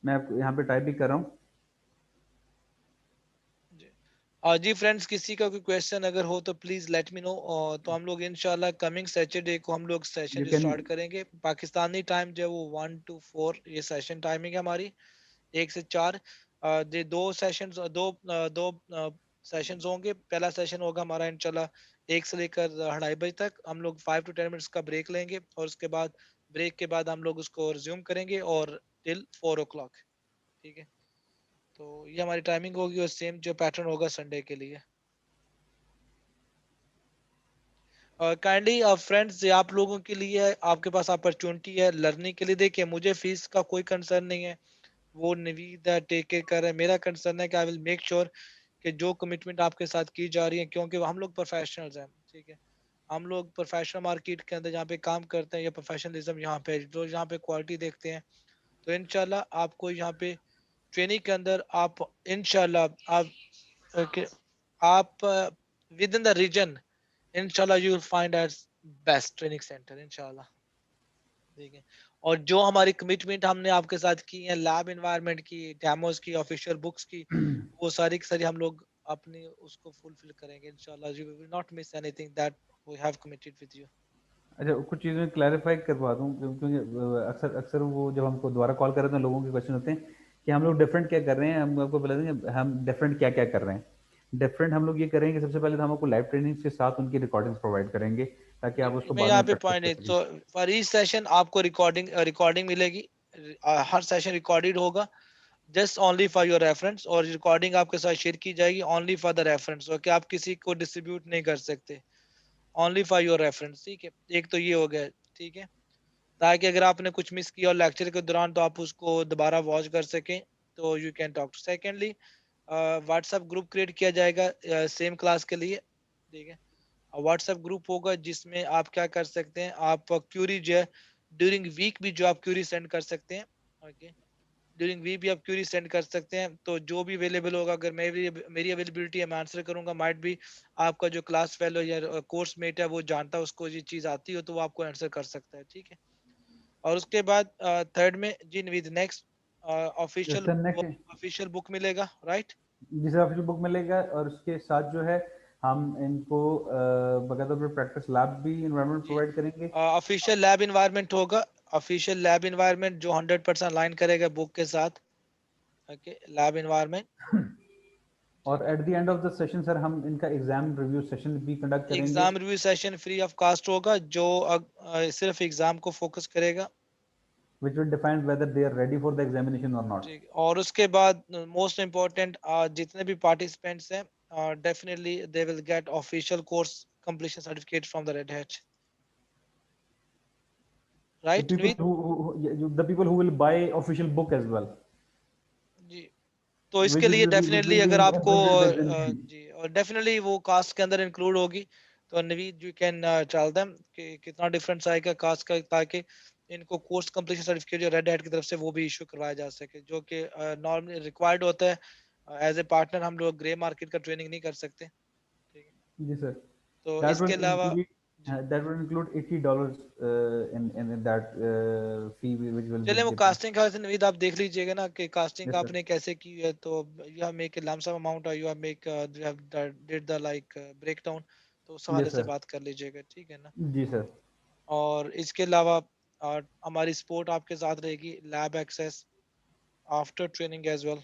[SPEAKER 1] मैं आपको यहाँ पे टाइप भी कर रहा हूँ।
[SPEAKER 3] जी जी फ्रेंड्स, किसी का कोई क्वेश्चन अगर हो तो प्लीज लेट मी नो। तो हम लोग इंशाल्लाह कमिंग सैटरडे को हम लोग सेशन
[SPEAKER 1] You
[SPEAKER 3] जो
[SPEAKER 1] can
[SPEAKER 3] स्टार्ट करेंगे, पाकिस्तानी टाइम जो है वो 1 to 4 ये सेशन टाइमिंग है हमारी, 1 से 4। ये दो सेशंस, दो सेशंस होंगे। पहला सेशन होगा हमारा इंशाल्लाह 1 से लेकर 2:30 बजे तक, हम लोग 5 to 10 मिनट्स का ब्रेक लेंगे, और उसके बाद ब्रेक के बाद हम लोग उसको रिज्यूम करेंगे और टिल 4 o'clock, ठीक है। तो ये हमारी टाइमिंग होगी, और सेम जो पैटर्न होगा संडे के लिए। काइंडली फ्रेंड्स, आप लोगों के लिए आपके पास अपॉर्चुनिटी है लर्निंग के लिए। देखिए, मुझे फीस का कोई कंसर्न नहीं है, वो नवीद टेक केयर कर रहे हैं। मेरा कंसर्न है कि आई विल मेक श्योर कि जो कमिटमेंट आपके साथ की जा रही है, क्योंकि हम लोग प्रोफेशनल्स हैं, ठीक है। हम लोग प्रोफेशनल मार्केट के अंदर जहाँ पे काम करते हैं, या प्रोफेशनलिज्म यहाँ पे जो यहाँ पे क्वालिटी देखते हैं, तो इंशाल्लाह आपको यहाँ पे ट्रेनिंग के अंदर आप इंशाल्लाह आप okay, आप विद इन द रीजन इंशाल्लाह you will find as best training centre इंशाल्लाह, ठीक है। और जो हमारी कमिटमेंट हमने आपके साथ की है, लैब एनवायरनमेंट की, डेमोस की, ऑफिशियल बुक्स की, वो सारी की सारी हम लोग अपनी उसको फुलफिल करेंगे इंशाल्लाह। You will not miss anything that we have committed with you.
[SPEAKER 1] अच्छा, कुछ चीज़ें क्लैरिफाई करवा दूँ, क्योंकि अक्सर अक्सर वो जब हमको दोबारा कॉल कर रहे हैं तो लोगों के क्वेश्चन होते हैं कि हम लोग डिफरेंट क्या कर रहे हैं। हम आपको बता देंगे हम डिफरेंट क्या क्या कर रहे हैं। डिफरेंट हम लोग ये करेंगे, सबसे पहले तो हम आपको लाइव ट्रेनिंग के साथ उनकी रिकॉर्डिंग्स प्रोवाइड करेंगे, ताकि आप उसको
[SPEAKER 3] मैं
[SPEAKER 1] बाद
[SPEAKER 3] यहाँ
[SPEAKER 1] में
[SPEAKER 3] पे
[SPEAKER 1] प्रैक्टिस
[SPEAKER 3] पॉइंट
[SPEAKER 1] कर
[SPEAKER 3] है,
[SPEAKER 1] सकें।
[SPEAKER 3] तो फॉर ईच सेशन आपको रिकॉर्डिंग मिलेगी। हर सेशन रिकॉर्डेड होगा, just only for your reference, और रिकॉर्डिंग आपके साथ शेयर की जाएगी only for the reference, okay. आप किसी को डिस्ट्रीब्यूट नहीं कर सकते, ओनली फॉर योर रेफरेंस, ठीक है। एक तो ये हो गया, ठीक है, ताकि अगर आपने कुछ मिस किया और लेक्चर के दौरान, तो आप उसको दोबारा वॉच कर सकें, तो you can talk. Secondly, WhatsApp group create किया जाएगा सेम क्लास के लिए, ठीक है। व्हाट्सएप ग्रुप होगा जिसमें आप क्या कर सकते हैं, आप क्यूरी जो है ड्यूरिंग वीक भी जो आप क्यूरी सेंड कर सकते हैं, ओके। ड्यूरिंग वीक भी आप क्यूरी सेंड कर सकते हैं, तो जो भी अवेलेबल होगा, अगर मेरी अवेलेबिलिटी है मैं आंसर करूंगा, माइट भी आपका जो क्लास फेलो या कोर्स मेट है वो जानता है, उसको ये चीज आती हो तो वो आपको आंसर कर सकता है, ठीक है। और उसके बाद थर्ड में जी with next official
[SPEAKER 1] sir next
[SPEAKER 3] official book मिलेगा, राइट?
[SPEAKER 1] जिसे ऑफिशियल बुक मिलेगा, और उसके साथ जो है हम इनको बकायदा प्रैक्टिस लैब भी इन्वायरमेंट
[SPEAKER 3] जी
[SPEAKER 1] प्रोवाइड करेंगे।
[SPEAKER 3] ऑफिशियल लैब इन्वायरमेंट होगा, ऑफिशियल लैब इन्वायरमेंट जो 100% अलाइन करेगा बुक के साथ, ओके, लैब इन्वायरमेंट।
[SPEAKER 1] और at the end of the session sir हम इनका एग्जाम रिव्यू सेशन भी कंडक्ट करेंगे।
[SPEAKER 3] Exam review session free of cast होगा, जो सिर्फ एग्जाम को फोकस करेगा,
[SPEAKER 1] which will define whether they are ready for the examination or not.
[SPEAKER 3] ठीक। और उसके बाद मोस्ट इम्पोर्टेंट जितने भी पार्टिसिपेंट्स हैं definitely they will get official course completion certificate from the red hat,
[SPEAKER 1] The
[SPEAKER 3] right
[SPEAKER 1] people
[SPEAKER 3] Naveed?
[SPEAKER 1] the people who will buy official book as well,
[SPEAKER 3] जी, तो इसके
[SPEAKER 1] which
[SPEAKER 3] लिए
[SPEAKER 1] will
[SPEAKER 3] डेफिनेटली
[SPEAKER 1] be
[SPEAKER 3] अगर आपको
[SPEAKER 1] implemented by examination.
[SPEAKER 3] जी, और definitely वो cast के अंदर include होगी, तो Naveed you can tell them कि कितना डिफरेंस आएगा कास्ट का, ताकि इनको कोर्स कंप्लीशन सर्टिफिकेट जो रेड हैट की तरफ से वो भी इशू करवाया जा सके, जो कि नॉर्मली रिक्वायर्ड होता है। एज ए पार्टनर हम लोग ग्रे मार्केट का ट्रेनिंग नहीं कर सकते, ठीक है।
[SPEAKER 1] Yes sir.
[SPEAKER 3] तो
[SPEAKER 1] That
[SPEAKER 3] इसके
[SPEAKER 1] will
[SPEAKER 3] अलावा
[SPEAKER 1] include
[SPEAKER 3] ji,
[SPEAKER 1] that will include $80 in that fee which will
[SPEAKER 3] चलिए वो
[SPEAKER 1] be paid.
[SPEAKER 3] कास्टिंग का नवीद आप देख लीजिएगा ना कि कास्टिंग
[SPEAKER 1] Yes sir.
[SPEAKER 3] आपने कैसे की है, तो you have make a lump sum amount और you have make you have did the like break down, तो उस हवाले
[SPEAKER 1] Yes
[SPEAKER 3] से
[SPEAKER 1] sir.
[SPEAKER 3] बात कर लीजिएगा, ठीक है ना।
[SPEAKER 1] जी sir.
[SPEAKER 3] और इसके अलावा हमारी सपोर्ट आपके साथ रहेगी, lab access after training as well,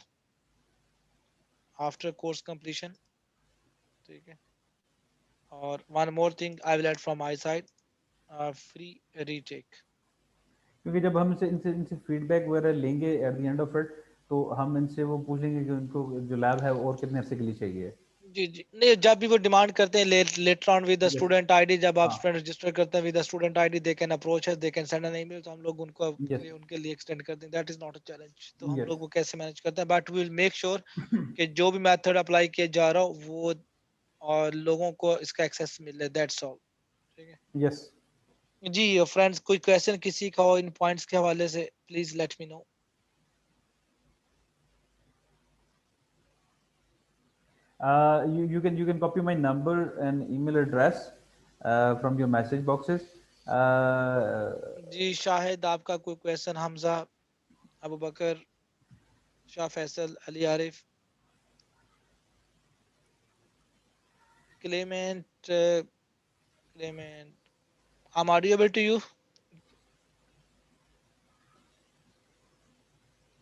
[SPEAKER 3] after course completion, ठीक है। और one more thing I will add from my side, free retake.
[SPEAKER 1] क्योंकि जब हम इनसे इनसे फीडबैक वगैरह लेंगे at the end of it, तो हम इनसे वो पूछेंगे कि उनको जो लैब है और कितने अरसे के लिए चाहिए।
[SPEAKER 3] जी जी, नहीं जब भी वो डिमांड करते हैं later on with the
[SPEAKER 1] Yes.
[SPEAKER 3] Student ID, जब आप
[SPEAKER 1] हाँ.
[SPEAKER 3] स्टूडेंट रजिस्टर करते हैं with the student ID, they can approach us, they can send an email, तो हम लोग उनको
[SPEAKER 1] Yes.
[SPEAKER 3] लिए उनके लिए एक्सटेंड कर दें, that is not a challenge. तो हम
[SPEAKER 1] Yes.
[SPEAKER 3] लोग वो कैसे मैनेज करते हैं, but we will make sure कि जो भी मेथड अप्लाई किया जा रहा हो वो और लोगों को इसका एक्सेस मिले, दैट्स ऑल, ठीक है
[SPEAKER 1] Yes.
[SPEAKER 3] जी। फ्रेंड्स कोई क्वेश्चन किसी का हो इन पॉइंट्स के हवाले से, please let me know.
[SPEAKER 1] You can copy my number and email address from your message boxes.
[SPEAKER 3] जी शाहिद आपका कोई question, Hamza, Abu Bakar, Shah Faisal, Ali Arif, Clement, Clement, I'm audible to you?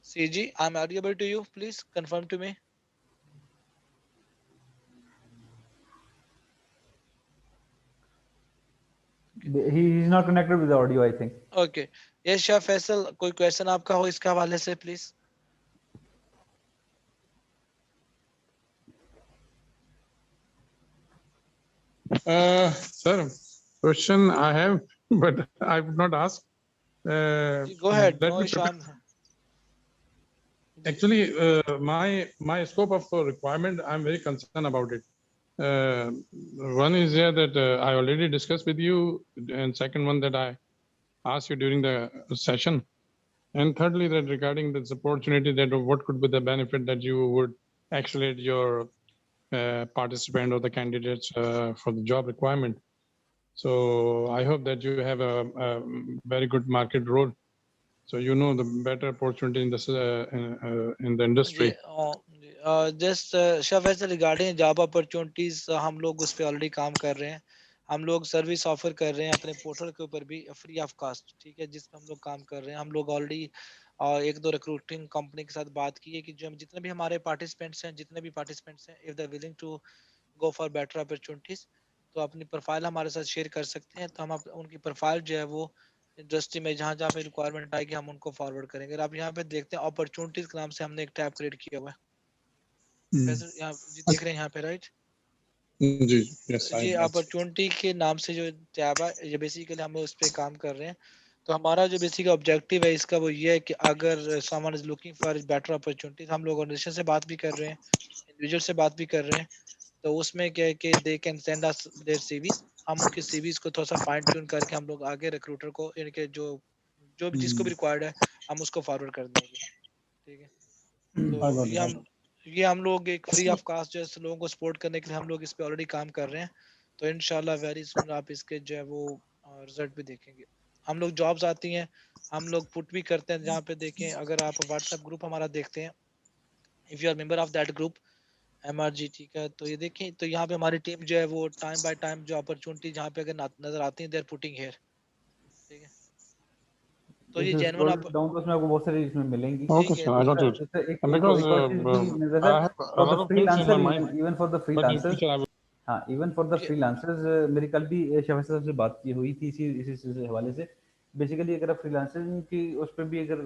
[SPEAKER 3] CG, I'm audible to you. Please confirm to me.
[SPEAKER 1] He is not connected with the audio, I think.
[SPEAKER 3] Okay. Yes, Shah Faisal, कोई question आपका हो इसके हवाले से please?
[SPEAKER 2] Sir, question I have, but I would not ask.
[SPEAKER 3] Go ahead.
[SPEAKER 2] Let
[SPEAKER 3] No
[SPEAKER 2] me
[SPEAKER 3] issue.
[SPEAKER 2] actually, my scope of requirement, I'm very concerned about it. One is there that I already discussed with you, and second one that I asked you during the session, and thirdly that regarding this opportunity, that what could be the benefit that you would accelerate your participant or the candidates for the job requirement. So I hope that you have a very good market role, so you know the better opportunity in this in the industry.
[SPEAKER 3] Just Shah Faisal regarding job opportunities, हम लोग उस पर already काम कर रहे हैं, हम लोग सर्विस ऑफर कर रहे हैं अपने पोर्टल के ऊपर भी फ्री ऑफ कास्ट, ठीक है, जिसमें हम लोग काम कर रहे हैं। हम लोग ऑलरेडी एक दो रिक्रूटिंग कंपनी के साथ बात की है कि जो जितने भी हमारे पार्टिसिपेंट्स हैं, जितने भी पार्टिसिपेंट्स हैं, if they willing to go for better opportunities, तो अपनी प्रोफाइल हमारे साथ शेयर कर सकते हैं, तो हम उनकी प्रोफाइल जो है वो इंडस्ट्री में जहाँ जहाँ पे रिक्वायरमेंट आएगी हम उनको फॉरवर्ड करेंगे। अगर आप यहाँ पे देखते हैं अपॉर्चुनिटीज के नाम से हमने एक टैब क्रिएट किया हुआ है, यहाँ जी देख रहे हैं यहाँ पे, राइट
[SPEAKER 2] जी, yes,
[SPEAKER 3] जी। अपॉर्चुनिटी के नाम से जो टैब है, ये बेसिकली हम उस पर काम कर रहे हैं। तो हमारा जो बेसिक ऑब्जेक्टिव है इसका वो ये है कि अगर someone is looking for better opportunities, हम लोग ऑर्गेनाइजेशन से बात भी कर रहे हैं, इंडिविजुअल से बात भी कर रहे हैं, तो उसमें क्या है कि they can send us their CVs, हम उनकी सीवीज को थोड़ा सा फाइन ट्यून करके हम लोग आगे रिक्रूटर को इनके जो जो भी जिसको भी रिक्वायर्ड है हम उसको फॉरवर्ड कर देंगे, ठीक है, तो
[SPEAKER 2] got it.
[SPEAKER 3] ये हम लोग एक फ्री ऑफ कास्ट जो है लोगों को सपोर्ट करने के लिए हम लोग इस पे ऑलरेडी काम कर रहे हैं, तो इंशाल्लाह वेरी सुन आप इसके जो है वो रिजल्ट भी देखेंगे। हम लोग जॉब्स आती हैं, हम लोग पुट भी करते हैं, जहाँ पे देखें अगर आप व्हाट्सएप ग्रुप हमारा देखते हैं, if you are member of that group MRG, ठीक है, तो ये देखें तो यहाँ पे हमारी टीम जो है वो टाइम बाय टाइम जो अपॉर्चुनिटी जहाँ पे अगर नजर आती है, दे आर पुटिंग हियर, ठीक है, तो ये जेन्युइन आप
[SPEAKER 1] डाउन तो उसमें आपको बहुत सारी इसमें मिलेंगी।
[SPEAKER 2] Okay,
[SPEAKER 3] ठीक है,
[SPEAKER 2] sir, I got it.
[SPEAKER 1] जैसे एक
[SPEAKER 2] Because
[SPEAKER 1] एक और चीज भी नजर
[SPEAKER 2] I
[SPEAKER 1] sir,
[SPEAKER 2] have a
[SPEAKER 1] for
[SPEAKER 2] lot
[SPEAKER 1] the
[SPEAKER 2] of things in my
[SPEAKER 1] freelancer,
[SPEAKER 2] mind,
[SPEAKER 1] even for the
[SPEAKER 2] but in
[SPEAKER 1] freelancers,
[SPEAKER 2] future I will.
[SPEAKER 1] हाँ इवन फॉर द
[SPEAKER 3] ये
[SPEAKER 1] फ्रीलांसर्स, मेरी कल भी शफी साहब से बात की हुई थी इसी हवाले से। बेसिकली अगर आप फ्रीलांसिंग की उस पर भी अगर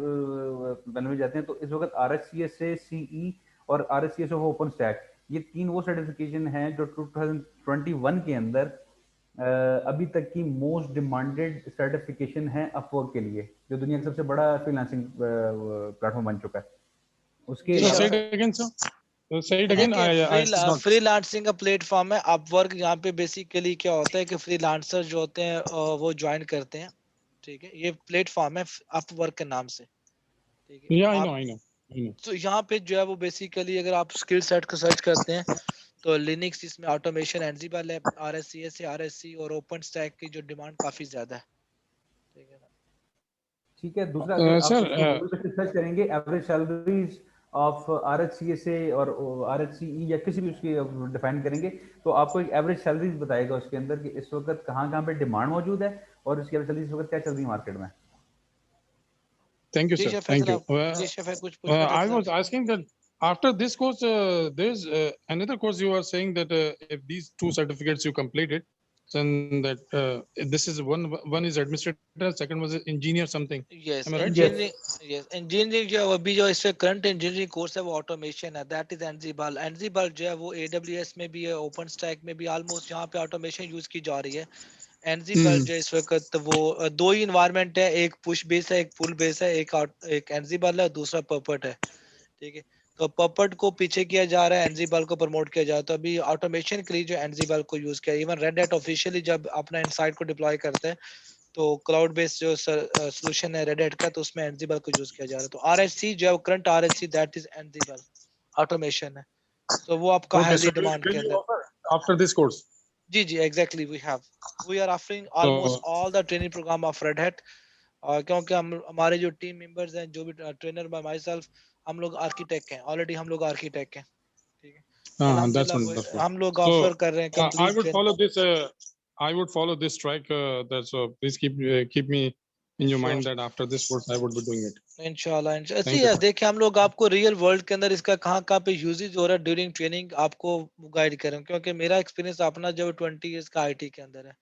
[SPEAKER 1] बनने जाते हैं, तो इस वक्त RSCSA CE और RSCSA ऑफ ओपन स्टैक, ये तीन वो सर्टिफिकेशन हैं जो 2021 के अंदर अभी तक की मोस्ट डिमांडेड सर्टिफिकेशन है अपवर्क के लिए, जो दुनिया का सबसे बड़ा फ्रीलांसिंग प्लेटफॉर्म बन चुका है। उसके
[SPEAKER 3] जी
[SPEAKER 2] So say
[SPEAKER 1] अलावा
[SPEAKER 2] it again, sir. So say it again.
[SPEAKER 3] देखिए
[SPEAKER 2] I did not.
[SPEAKER 3] फ्रीलांसिंग का प्लेटफॉर्म है अपवर्क, यहाँ पे बेसिकली क्या होता है कि फ्रीलांसर जो होते हैं वो ज्वाइन करते हैं, ठीक है, ये प्लेटफॉर्म है अपवर्क के नाम से, ठीक है।
[SPEAKER 2] Yeah, I
[SPEAKER 3] आप
[SPEAKER 2] know, I know, I know.
[SPEAKER 3] तो यहाँ पे जो है वो बेसिकली अगर आप स्किल सेट को सर्च करते हैं, तो लिनक्स, इसमें ऑटोमेशन, एनजीबल है, RSCSA RSC और ओपन स्टैक की जो डिमांड काफी ज्यादा है, ठीक है ना।
[SPEAKER 1] ठीक है, दूसरा अगर आप
[SPEAKER 2] Sir,
[SPEAKER 1] इसको गूगल पे सर्च करेंगे एवरेज सैलरीज ऑफ RHCSA और RHCE या किसी भी उसकी डिफाइन करेंगे, तो आपको एक एवरेज सैलरीज बताएगा उसके अंदर कि इस वक्त कहाँ कहाँ पे डिमांड मौजूद है और इसकी एवरेज सैलरी इस वक्त क्या चल रही है मार्केट में।
[SPEAKER 2] thank you,
[SPEAKER 3] जी
[SPEAKER 2] sir.
[SPEAKER 3] शेफ
[SPEAKER 2] Thank
[SPEAKER 3] फैसल,
[SPEAKER 2] you.
[SPEAKER 3] आप जी शेफ कुछ पूछना
[SPEAKER 2] I
[SPEAKER 3] चाहते
[SPEAKER 2] was
[SPEAKER 3] थे?
[SPEAKER 2] asking that after this course, there's another course you are saying that if these two certificates you completed, then that this is one is administrator, second was engineer something.
[SPEAKER 3] Yes
[SPEAKER 2] Am I right?
[SPEAKER 1] Yes.
[SPEAKER 3] Engineering, yes engineering जो है अभी जो इससे current engineering course है वो automation है, that is एनजीबल। एनजीबल जो है वो AWS में भी है, ओपन स्टैक में भी ऑलमोस्ट यहाँ पे ऑटोमेशन यूज की जा रही है। एनजीबल जो है इस वक्त वो दो ही इन्वायरमेंट है, एक पुश बेस है, एक पुल बेस है, एक एनजीबल है, दूसरा पर्पट है, ठीक है। तो पर्पट को पीछे किया जा रहा है, एनजीबल को प्रमोट किया जा रहा है, तो अभी ऑटोमेशन के लिए जो एनजीबल को यूज किया, इवन रेड हैट ऑफिशियली जब अपना इनसाइट को डिप्लॉय करते हैं, तो क्लाउड बेस्ड जो सॉल्यूशन है रेड हैट का, तो उसमें एनजीबल को यूज किया जा रहा है। तो RHC जो है current RHC that is Ansible automation है, तो वो आपका
[SPEAKER 2] Okay,
[SPEAKER 3] हाईली
[SPEAKER 2] so
[SPEAKER 3] डिमांड के
[SPEAKER 2] will you
[SPEAKER 3] अंदर।
[SPEAKER 2] offer after this course?
[SPEAKER 3] जी जी exactly, we are offering almost
[SPEAKER 2] So
[SPEAKER 3] all the training programme of Red Hat, क्योंकि हम हमारे जो टीम मेंबर्स हैं, जो भी ट्रेनर बाय माई सेल्फ, हम लोग आर्किटेक्ट हैं, ऑलरेडी हम लोग आर्किटेक्ट हैं, ठीक है। तो
[SPEAKER 2] that's
[SPEAKER 3] अल्हम्दुलिल्लाह
[SPEAKER 2] wonderful.
[SPEAKER 3] हम लोग
[SPEAKER 2] So
[SPEAKER 3] ऑफर कर रहे हैं
[SPEAKER 2] I
[SPEAKER 3] complete
[SPEAKER 2] would
[SPEAKER 3] training.
[SPEAKER 2] follow this. I would follow this track. That's please keep me in your mind that after this course I would be doing it.
[SPEAKER 3] इंशाल्लाह
[SPEAKER 2] Thank
[SPEAKER 3] ऐसे
[SPEAKER 2] you,
[SPEAKER 3] he
[SPEAKER 2] sir.
[SPEAKER 3] देखिए, हम लोग आपको real world के अंदर इसका कहाँ कहाँ पे यूजेज हो रहा है ड्यूरिंग ट्रेनिंग आपको गाइड करें, क्योंकि मेरा एक्सपीरियंस अपना जो 20 इयर्स का IT के अंदर है,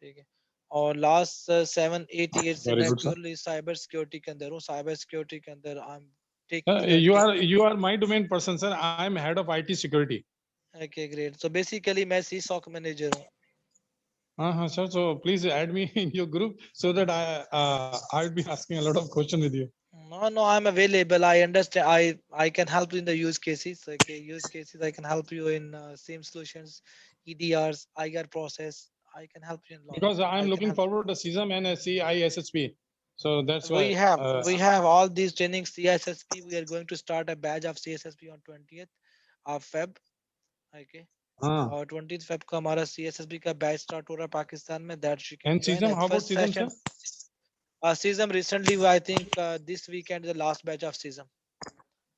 [SPEAKER 3] ठीक है, और लास्ट 7-8 ईयर्स से
[SPEAKER 2] Very
[SPEAKER 3] मैं
[SPEAKER 2] good, sir.
[SPEAKER 3] Purely cyber security के अंदर हूँ। साइबर सिक्योरिटी के अंदर I am taking the
[SPEAKER 2] You are my domain person, sir. I am head of IT security.
[SPEAKER 3] Okay great, so basically मैं CSOC मैनेजर हूँ।
[SPEAKER 2] Sir. So please add me in your group so that I will be asking a lot of questions with you.
[SPEAKER 3] No, I'm available. I understand. I can help you in the use cases. Okay, use cases. I can help you in SIEM solutions, EDRs, IR process. I can help you in a lot of
[SPEAKER 2] Because
[SPEAKER 3] things.
[SPEAKER 2] I am
[SPEAKER 3] I can
[SPEAKER 2] looking
[SPEAKER 3] help.
[SPEAKER 2] forward to CISM and CISSP. So that's
[SPEAKER 3] We
[SPEAKER 2] why.
[SPEAKER 3] have we have all these trainings. CSSP. We are going to start a batch of CSSP on 20th of Feb. Okay. और 20th Feb का हमारा CSSP का batch start हो रहा है पाकिस्तान में. That you can
[SPEAKER 2] And
[SPEAKER 3] join
[SPEAKER 2] CISM,
[SPEAKER 3] at
[SPEAKER 2] how about
[SPEAKER 3] first
[SPEAKER 2] CISM,
[SPEAKER 3] session.
[SPEAKER 2] sir?
[SPEAKER 3] CISM recently, I think this weekend is the last batch of CISM.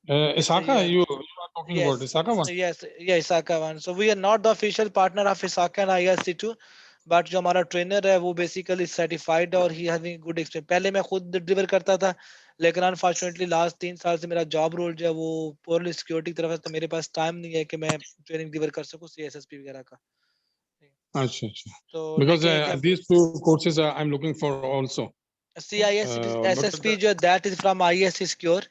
[SPEAKER 2] ISACA, you are talking about
[SPEAKER 3] Yes,
[SPEAKER 2] ISACA one?
[SPEAKER 3] yes, yeah, ISACA one. So we are not the official partner of ISACA and IRC2, but जो हमारा trainer है वो basically certified और ही having good experience. पहले मैं खुद deliver करता था, लेकिन अनफॉर्चुनेटली लास्ट 3 साल से मेरा जॉब रोल जो है वो प्योरली सिक्योरिटी की तरफ है, तो मेरे पास टाइम नहीं है कि मैं ट्रेनिंग डिलीवर कर सकूं CSSP वगैरह का।
[SPEAKER 2] अच्छा, अच्छा.
[SPEAKER 3] तो
[SPEAKER 2] Because
[SPEAKER 3] लेकिन
[SPEAKER 2] these two courses I'm looking for also.
[SPEAKER 3] CISSP जो that is from ISC Secure.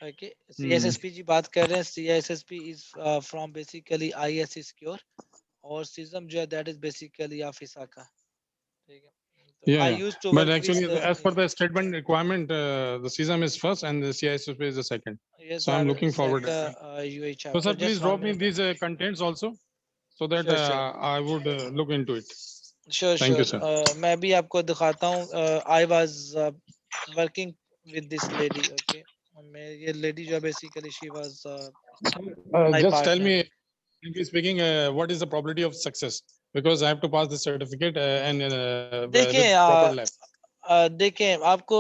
[SPEAKER 3] Okay,
[SPEAKER 2] Hmm.
[SPEAKER 3] CSSP जी बात कर रहे हैं, CISSP is from basically ISC Secure, और CISM जो है that is basically of ISACA, ठीक है। तो I
[SPEAKER 2] Yeah.
[SPEAKER 3] used to
[SPEAKER 2] But
[SPEAKER 3] work
[SPEAKER 2] actually,
[SPEAKER 3] with
[SPEAKER 2] as per the statement requirement, the CISM is first and the CISSP is the second.
[SPEAKER 3] yes,
[SPEAKER 2] So I'm looking forward.
[SPEAKER 3] ISACA UA
[SPEAKER 2] So
[SPEAKER 3] chapter.
[SPEAKER 2] sir, please
[SPEAKER 3] Just
[SPEAKER 2] drop
[SPEAKER 3] 1
[SPEAKER 2] me
[SPEAKER 3] minute.
[SPEAKER 2] these contents also, so that
[SPEAKER 3] Sure.
[SPEAKER 2] I would look into it.
[SPEAKER 3] Sure.
[SPEAKER 2] Thank you, sir.
[SPEAKER 3] मैं भी आपको दिखाता हूँ. I was working with this lady. Okay, ये lady जो basically she was my
[SPEAKER 2] Just tell
[SPEAKER 3] partner.
[SPEAKER 2] me, frankly speaking, what is the probability of success? Because I have to pass the certificate and with
[SPEAKER 3] देखें
[SPEAKER 2] proper lab.
[SPEAKER 3] देखें आपको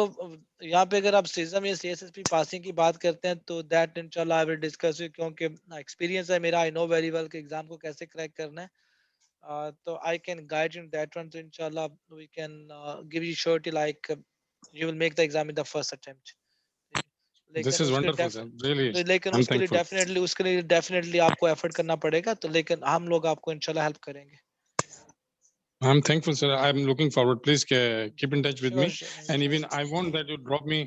[SPEAKER 3] यहाँ पे अगर आप सिज्म या CSSP पासिंग की बात करते हैं तो दैट इंशाल्लाह आई विल डिस्कस यू, क्योंकि एक्सपीरियंस है मेरा, आई नो वेरी वेल कि एग्जाम को कैसे क्रैक करना है. तो I can guide in that one. तो इंशाल्लाह we can give you surety like you will make the exam in the first attempt.
[SPEAKER 2] This
[SPEAKER 3] लेकिन
[SPEAKER 2] is
[SPEAKER 3] उसके
[SPEAKER 2] wonderful, sir. Really,
[SPEAKER 3] लेकिन
[SPEAKER 2] I'm
[SPEAKER 3] उसके लिए
[SPEAKER 2] thankful.
[SPEAKER 3] डेफिनेटली आपको एफर्ट करना पड़ेगा. तो लेकिन हम लोग आपको इंशाल्लाह हेल्प करेंगे.
[SPEAKER 2] I'm thankful, sir. I'm looking forward. Please keep in touch with me.
[SPEAKER 3] Sure.
[SPEAKER 2] And even I want that you drop me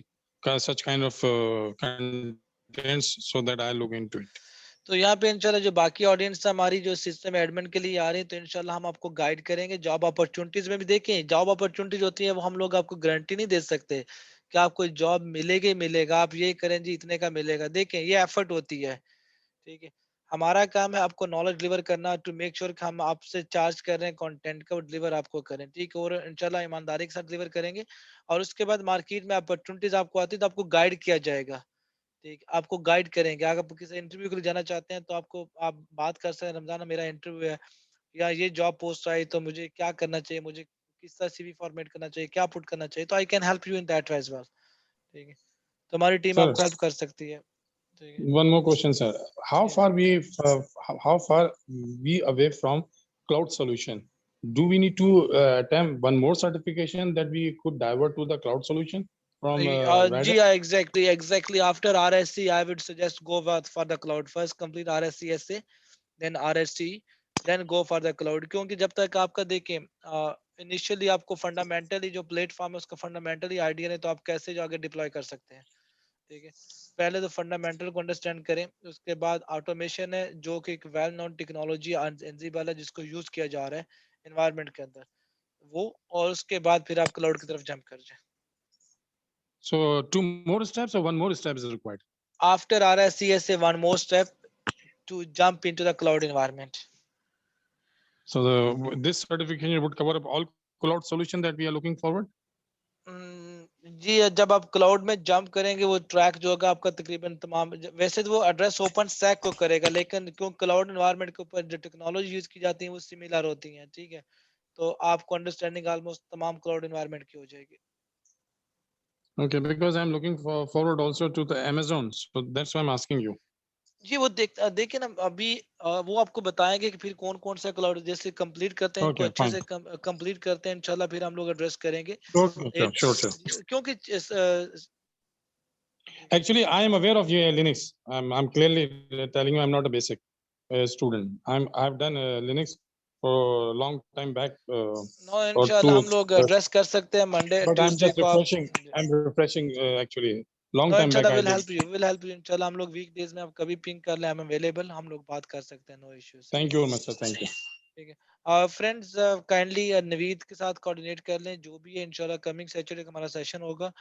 [SPEAKER 2] such kind of contents so that I look into it.
[SPEAKER 3] तो यहाँ पे इंशाल्लाह जो बाकी audience हमारी जो system admin के लिए आ रही है, तो इंशाल्लाह हम आपको गाइड करेंगे. जॉब अपॉर्चुनिटीज में भी देखें, जॉब अपॉर्चुनिटीज होती है वो हम लोग आपको गारंटी नहीं दे सकते कि आपको जॉब मिलेगा ही मिलेगा, आप ये करें जी इतने का मिलेगा. देखें ये एफर्ट होती है, ठीक है. हमारा काम है आपको नॉलेज डिलीवर करना, टू मेक श्योर कि हम आपसे चार्ज कर रहे हैं कंटेंट का वो डिलीवर आपको करें, ठीक है. और इंशाल्लाह ईमानदारी के साथ डिलीवर करेंगे. और उसके बाद मार्केट में अपॉर्चुनिटीज आपको आती है तो आपको गाइड किया जाएगा, ठीक. आपको गाइड करेंगे. अगर आप किसी इंटरव्यू के लिए जाना चाहते हैं तो आपको आप बात कर सकते हैं, रमजान मेरा इंटरव्यू है या ये जॉब पोस्ट आई तो मुझे क्या करना चाहिए, मुझे किस तरह CV फॉर्मेट करना चाहिए, क्या पुट करना चाहिए. तो I can help you in that as well, ठीक है. तो हमारी टीम
[SPEAKER 2] Sir,
[SPEAKER 3] आपको हेल्प कर सकती है, ठीक है.
[SPEAKER 2] one more question, sir. How
[SPEAKER 3] Yes.
[SPEAKER 2] how far we away from cloud solution? Do we need to attempt one more certification that we could divert to the cloud solution from
[SPEAKER 3] ji
[SPEAKER 2] Rider?
[SPEAKER 3] exactly after RSC I would suggest go for the cloud. First complete RSC essay, then RSC, then go for the cloud. क्योंकि जब तक आपका देखें initially आपको fundamentally जो platform है उसका fundamentally idea नहीं तो आप कैसे जो आगे डिप्लॉय कर सकते हैं, ठीक है. पहले तो फंडामेंटल को अंडरस्टैंड करें, उसके बाद ऑटोमेशन है जो कि एक वेल नोन टेक्नोलॉजी एंजिबल है जिसको यूज किया जा रहा है एनवायरनमेंट के अंदर वो, और उसके बाद फिर आप क्लाउड की तरफ जंप कर जाए.
[SPEAKER 2] So 2 more steps or 1 more step is required?
[SPEAKER 3] After RSCSA, one more step to jump into the cloud environment.
[SPEAKER 2] So this certification would cover up all cloud solution that we are looking forward?
[SPEAKER 3] जी जब आप cloud में jump करेंगे वो track जो होगा आपका तकरीबन तमाम, वैसे तो वो एड्रेस ओपन स्टैक को करेगा, लेकिन क्यों क्लाउड एनवायरनमेंट के ऊपर जो टेक्नोलॉजी यूज की जाती है वो सिमिलर होती हैं, ठीक है. तो आपको अंडरस्टैंडिंग ऑलमोस्ट तमाम क्लाउड एनवायरनमेंट की हो जाएगी.
[SPEAKER 2] Okay, because I'm looking forward also to the Amazon, so that's why I'm asking you.
[SPEAKER 3] जी वो देखिए ना अभी वो आपको बताएंगे कि फिर कौन कौन सा क्लाउड जैसे कंप्लीट करते हैं इनको
[SPEAKER 2] Okay,
[SPEAKER 3] अच्छे
[SPEAKER 2] fine.
[SPEAKER 3] से कंप्लीट करते हैं इंशाल्लाह फिर हम लोग एड्रेस करेंगे.
[SPEAKER 2] Sure.
[SPEAKER 3] क्योंकि
[SPEAKER 2] Actually, I am aware of Linux. I'm clearly telling you I'm not a basic student. I've done Linux for a long time back.
[SPEAKER 3] No
[SPEAKER 2] or
[SPEAKER 3] इंशाल्लाह हम लोग एड्रेस कर सकते हैं Monday
[SPEAKER 2] but I'm
[SPEAKER 3] Tuesday
[SPEAKER 2] just
[SPEAKER 3] को आप.
[SPEAKER 2] refreshing. I'm refreshing actually. Long
[SPEAKER 3] no
[SPEAKER 2] time back
[SPEAKER 3] इंशाल्लाह
[SPEAKER 2] I
[SPEAKER 3] will
[SPEAKER 2] did.
[SPEAKER 3] Help you इंशाल्लाह हम लोग वीकडेज में आप कभी पिंग कर ले, हम अवेलेबल, हम लोग बात कर सकते हैं, no issues.
[SPEAKER 2] Thank you very much, sir. Thank you.
[SPEAKER 3] ठीक है. फ्रेंड्स काइंडली नवीद के साथ कोऑर्डिनेट कर लें जो भी है. इंशाल्लाह कमिंग सैटरडे हमारा सेशन होगा.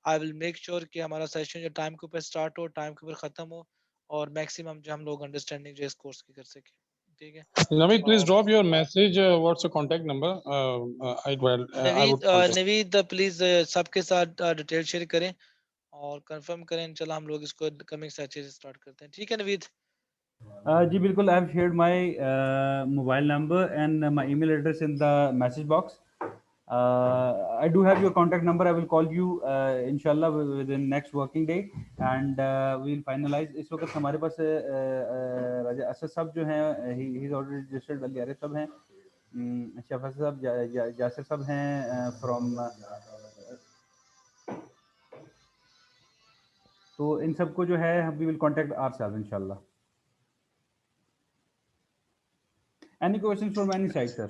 [SPEAKER 3] आई विल मेक श्योर कि हमारा सेशन जो टाइम के ऊपर स्टार्ट हो, टाइम के ऊपर खत्म हो, और मैक्सिमम जो हम लोग अंडरस्टैंडिंग जो इस कोर्स की कर सके, ठीक है.
[SPEAKER 2] Naveed, please drop your message. What's your contact number? I would contact.
[SPEAKER 3] Naveed please सबके साथ डिटेल शेयर करें और कंफर्म करें. इंशाल्लाह हम लोग इसको कमिंग सैटरडे से स्टार्ट करते हैं, ठीक है नवीद.
[SPEAKER 1] जी बिल्कुल. I have shared my mobile number and my email address in the message box. I do have your contact number. I will call you inshallah within next working day and we will finalize. इस वक्त हमारे पास राजा असद साहब जो हैं he is already registered. वली आरिफ साहब हैं, शफा साहब, जासिर साहब हैं from तो इन सबको जो है we will contact ourselves inshallah. Any questions from any side, sir?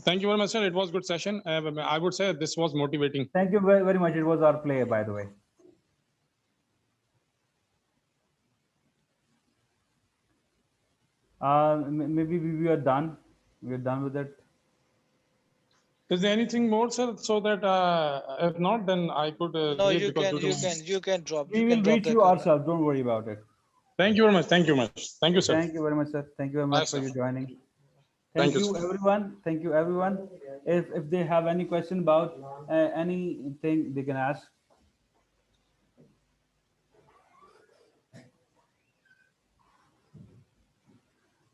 [SPEAKER 2] Thank you very much, sir. It was good session. I would say this was motivating.
[SPEAKER 1] Thank you very, very much. It was our play, by the way. Maybe we are done. We are done with it.
[SPEAKER 2] Is there anything more, sir? So that if not, then I could.
[SPEAKER 3] No,
[SPEAKER 2] leave
[SPEAKER 3] you
[SPEAKER 2] because
[SPEAKER 3] can drop.
[SPEAKER 1] We will reach you ourselves. Don't worry about it.
[SPEAKER 2] Thank you very much. Thank you much. Thank you, sir.
[SPEAKER 1] Thank you very much, sir. Thank you very much
[SPEAKER 2] Bye,
[SPEAKER 1] for
[SPEAKER 2] sir.
[SPEAKER 1] you joining.
[SPEAKER 2] Thank
[SPEAKER 1] Thank
[SPEAKER 2] you,
[SPEAKER 1] you,
[SPEAKER 2] sir.
[SPEAKER 1] everyone. Thank you, everyone. If they have any question about anything, they can ask.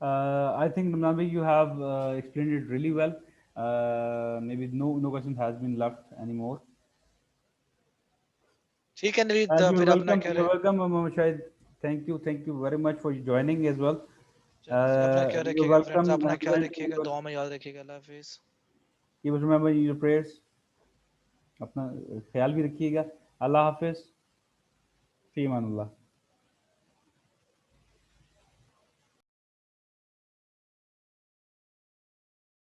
[SPEAKER 1] I think Nabi, you have explained it really well. Maybe no question has been left anymore.
[SPEAKER 3] ठीक है Naveed,
[SPEAKER 1] You're
[SPEAKER 3] फिर अपना
[SPEAKER 1] welcome.
[SPEAKER 3] क्या
[SPEAKER 1] You're welcome, Shahid. Thank you very much for joining as well.
[SPEAKER 3] अपना ख्याल
[SPEAKER 1] You're
[SPEAKER 3] रखिएगा friends,
[SPEAKER 1] welcome.
[SPEAKER 3] अपना ख्याल रखिएगा, दुआ में याद रखिएगा। अल्लाह हाफिज।
[SPEAKER 1] Keep us remember in your prayers. अपना ख्याल भी रखिएगा। अल्लाह हाफिज। फी अमान अल्लाह।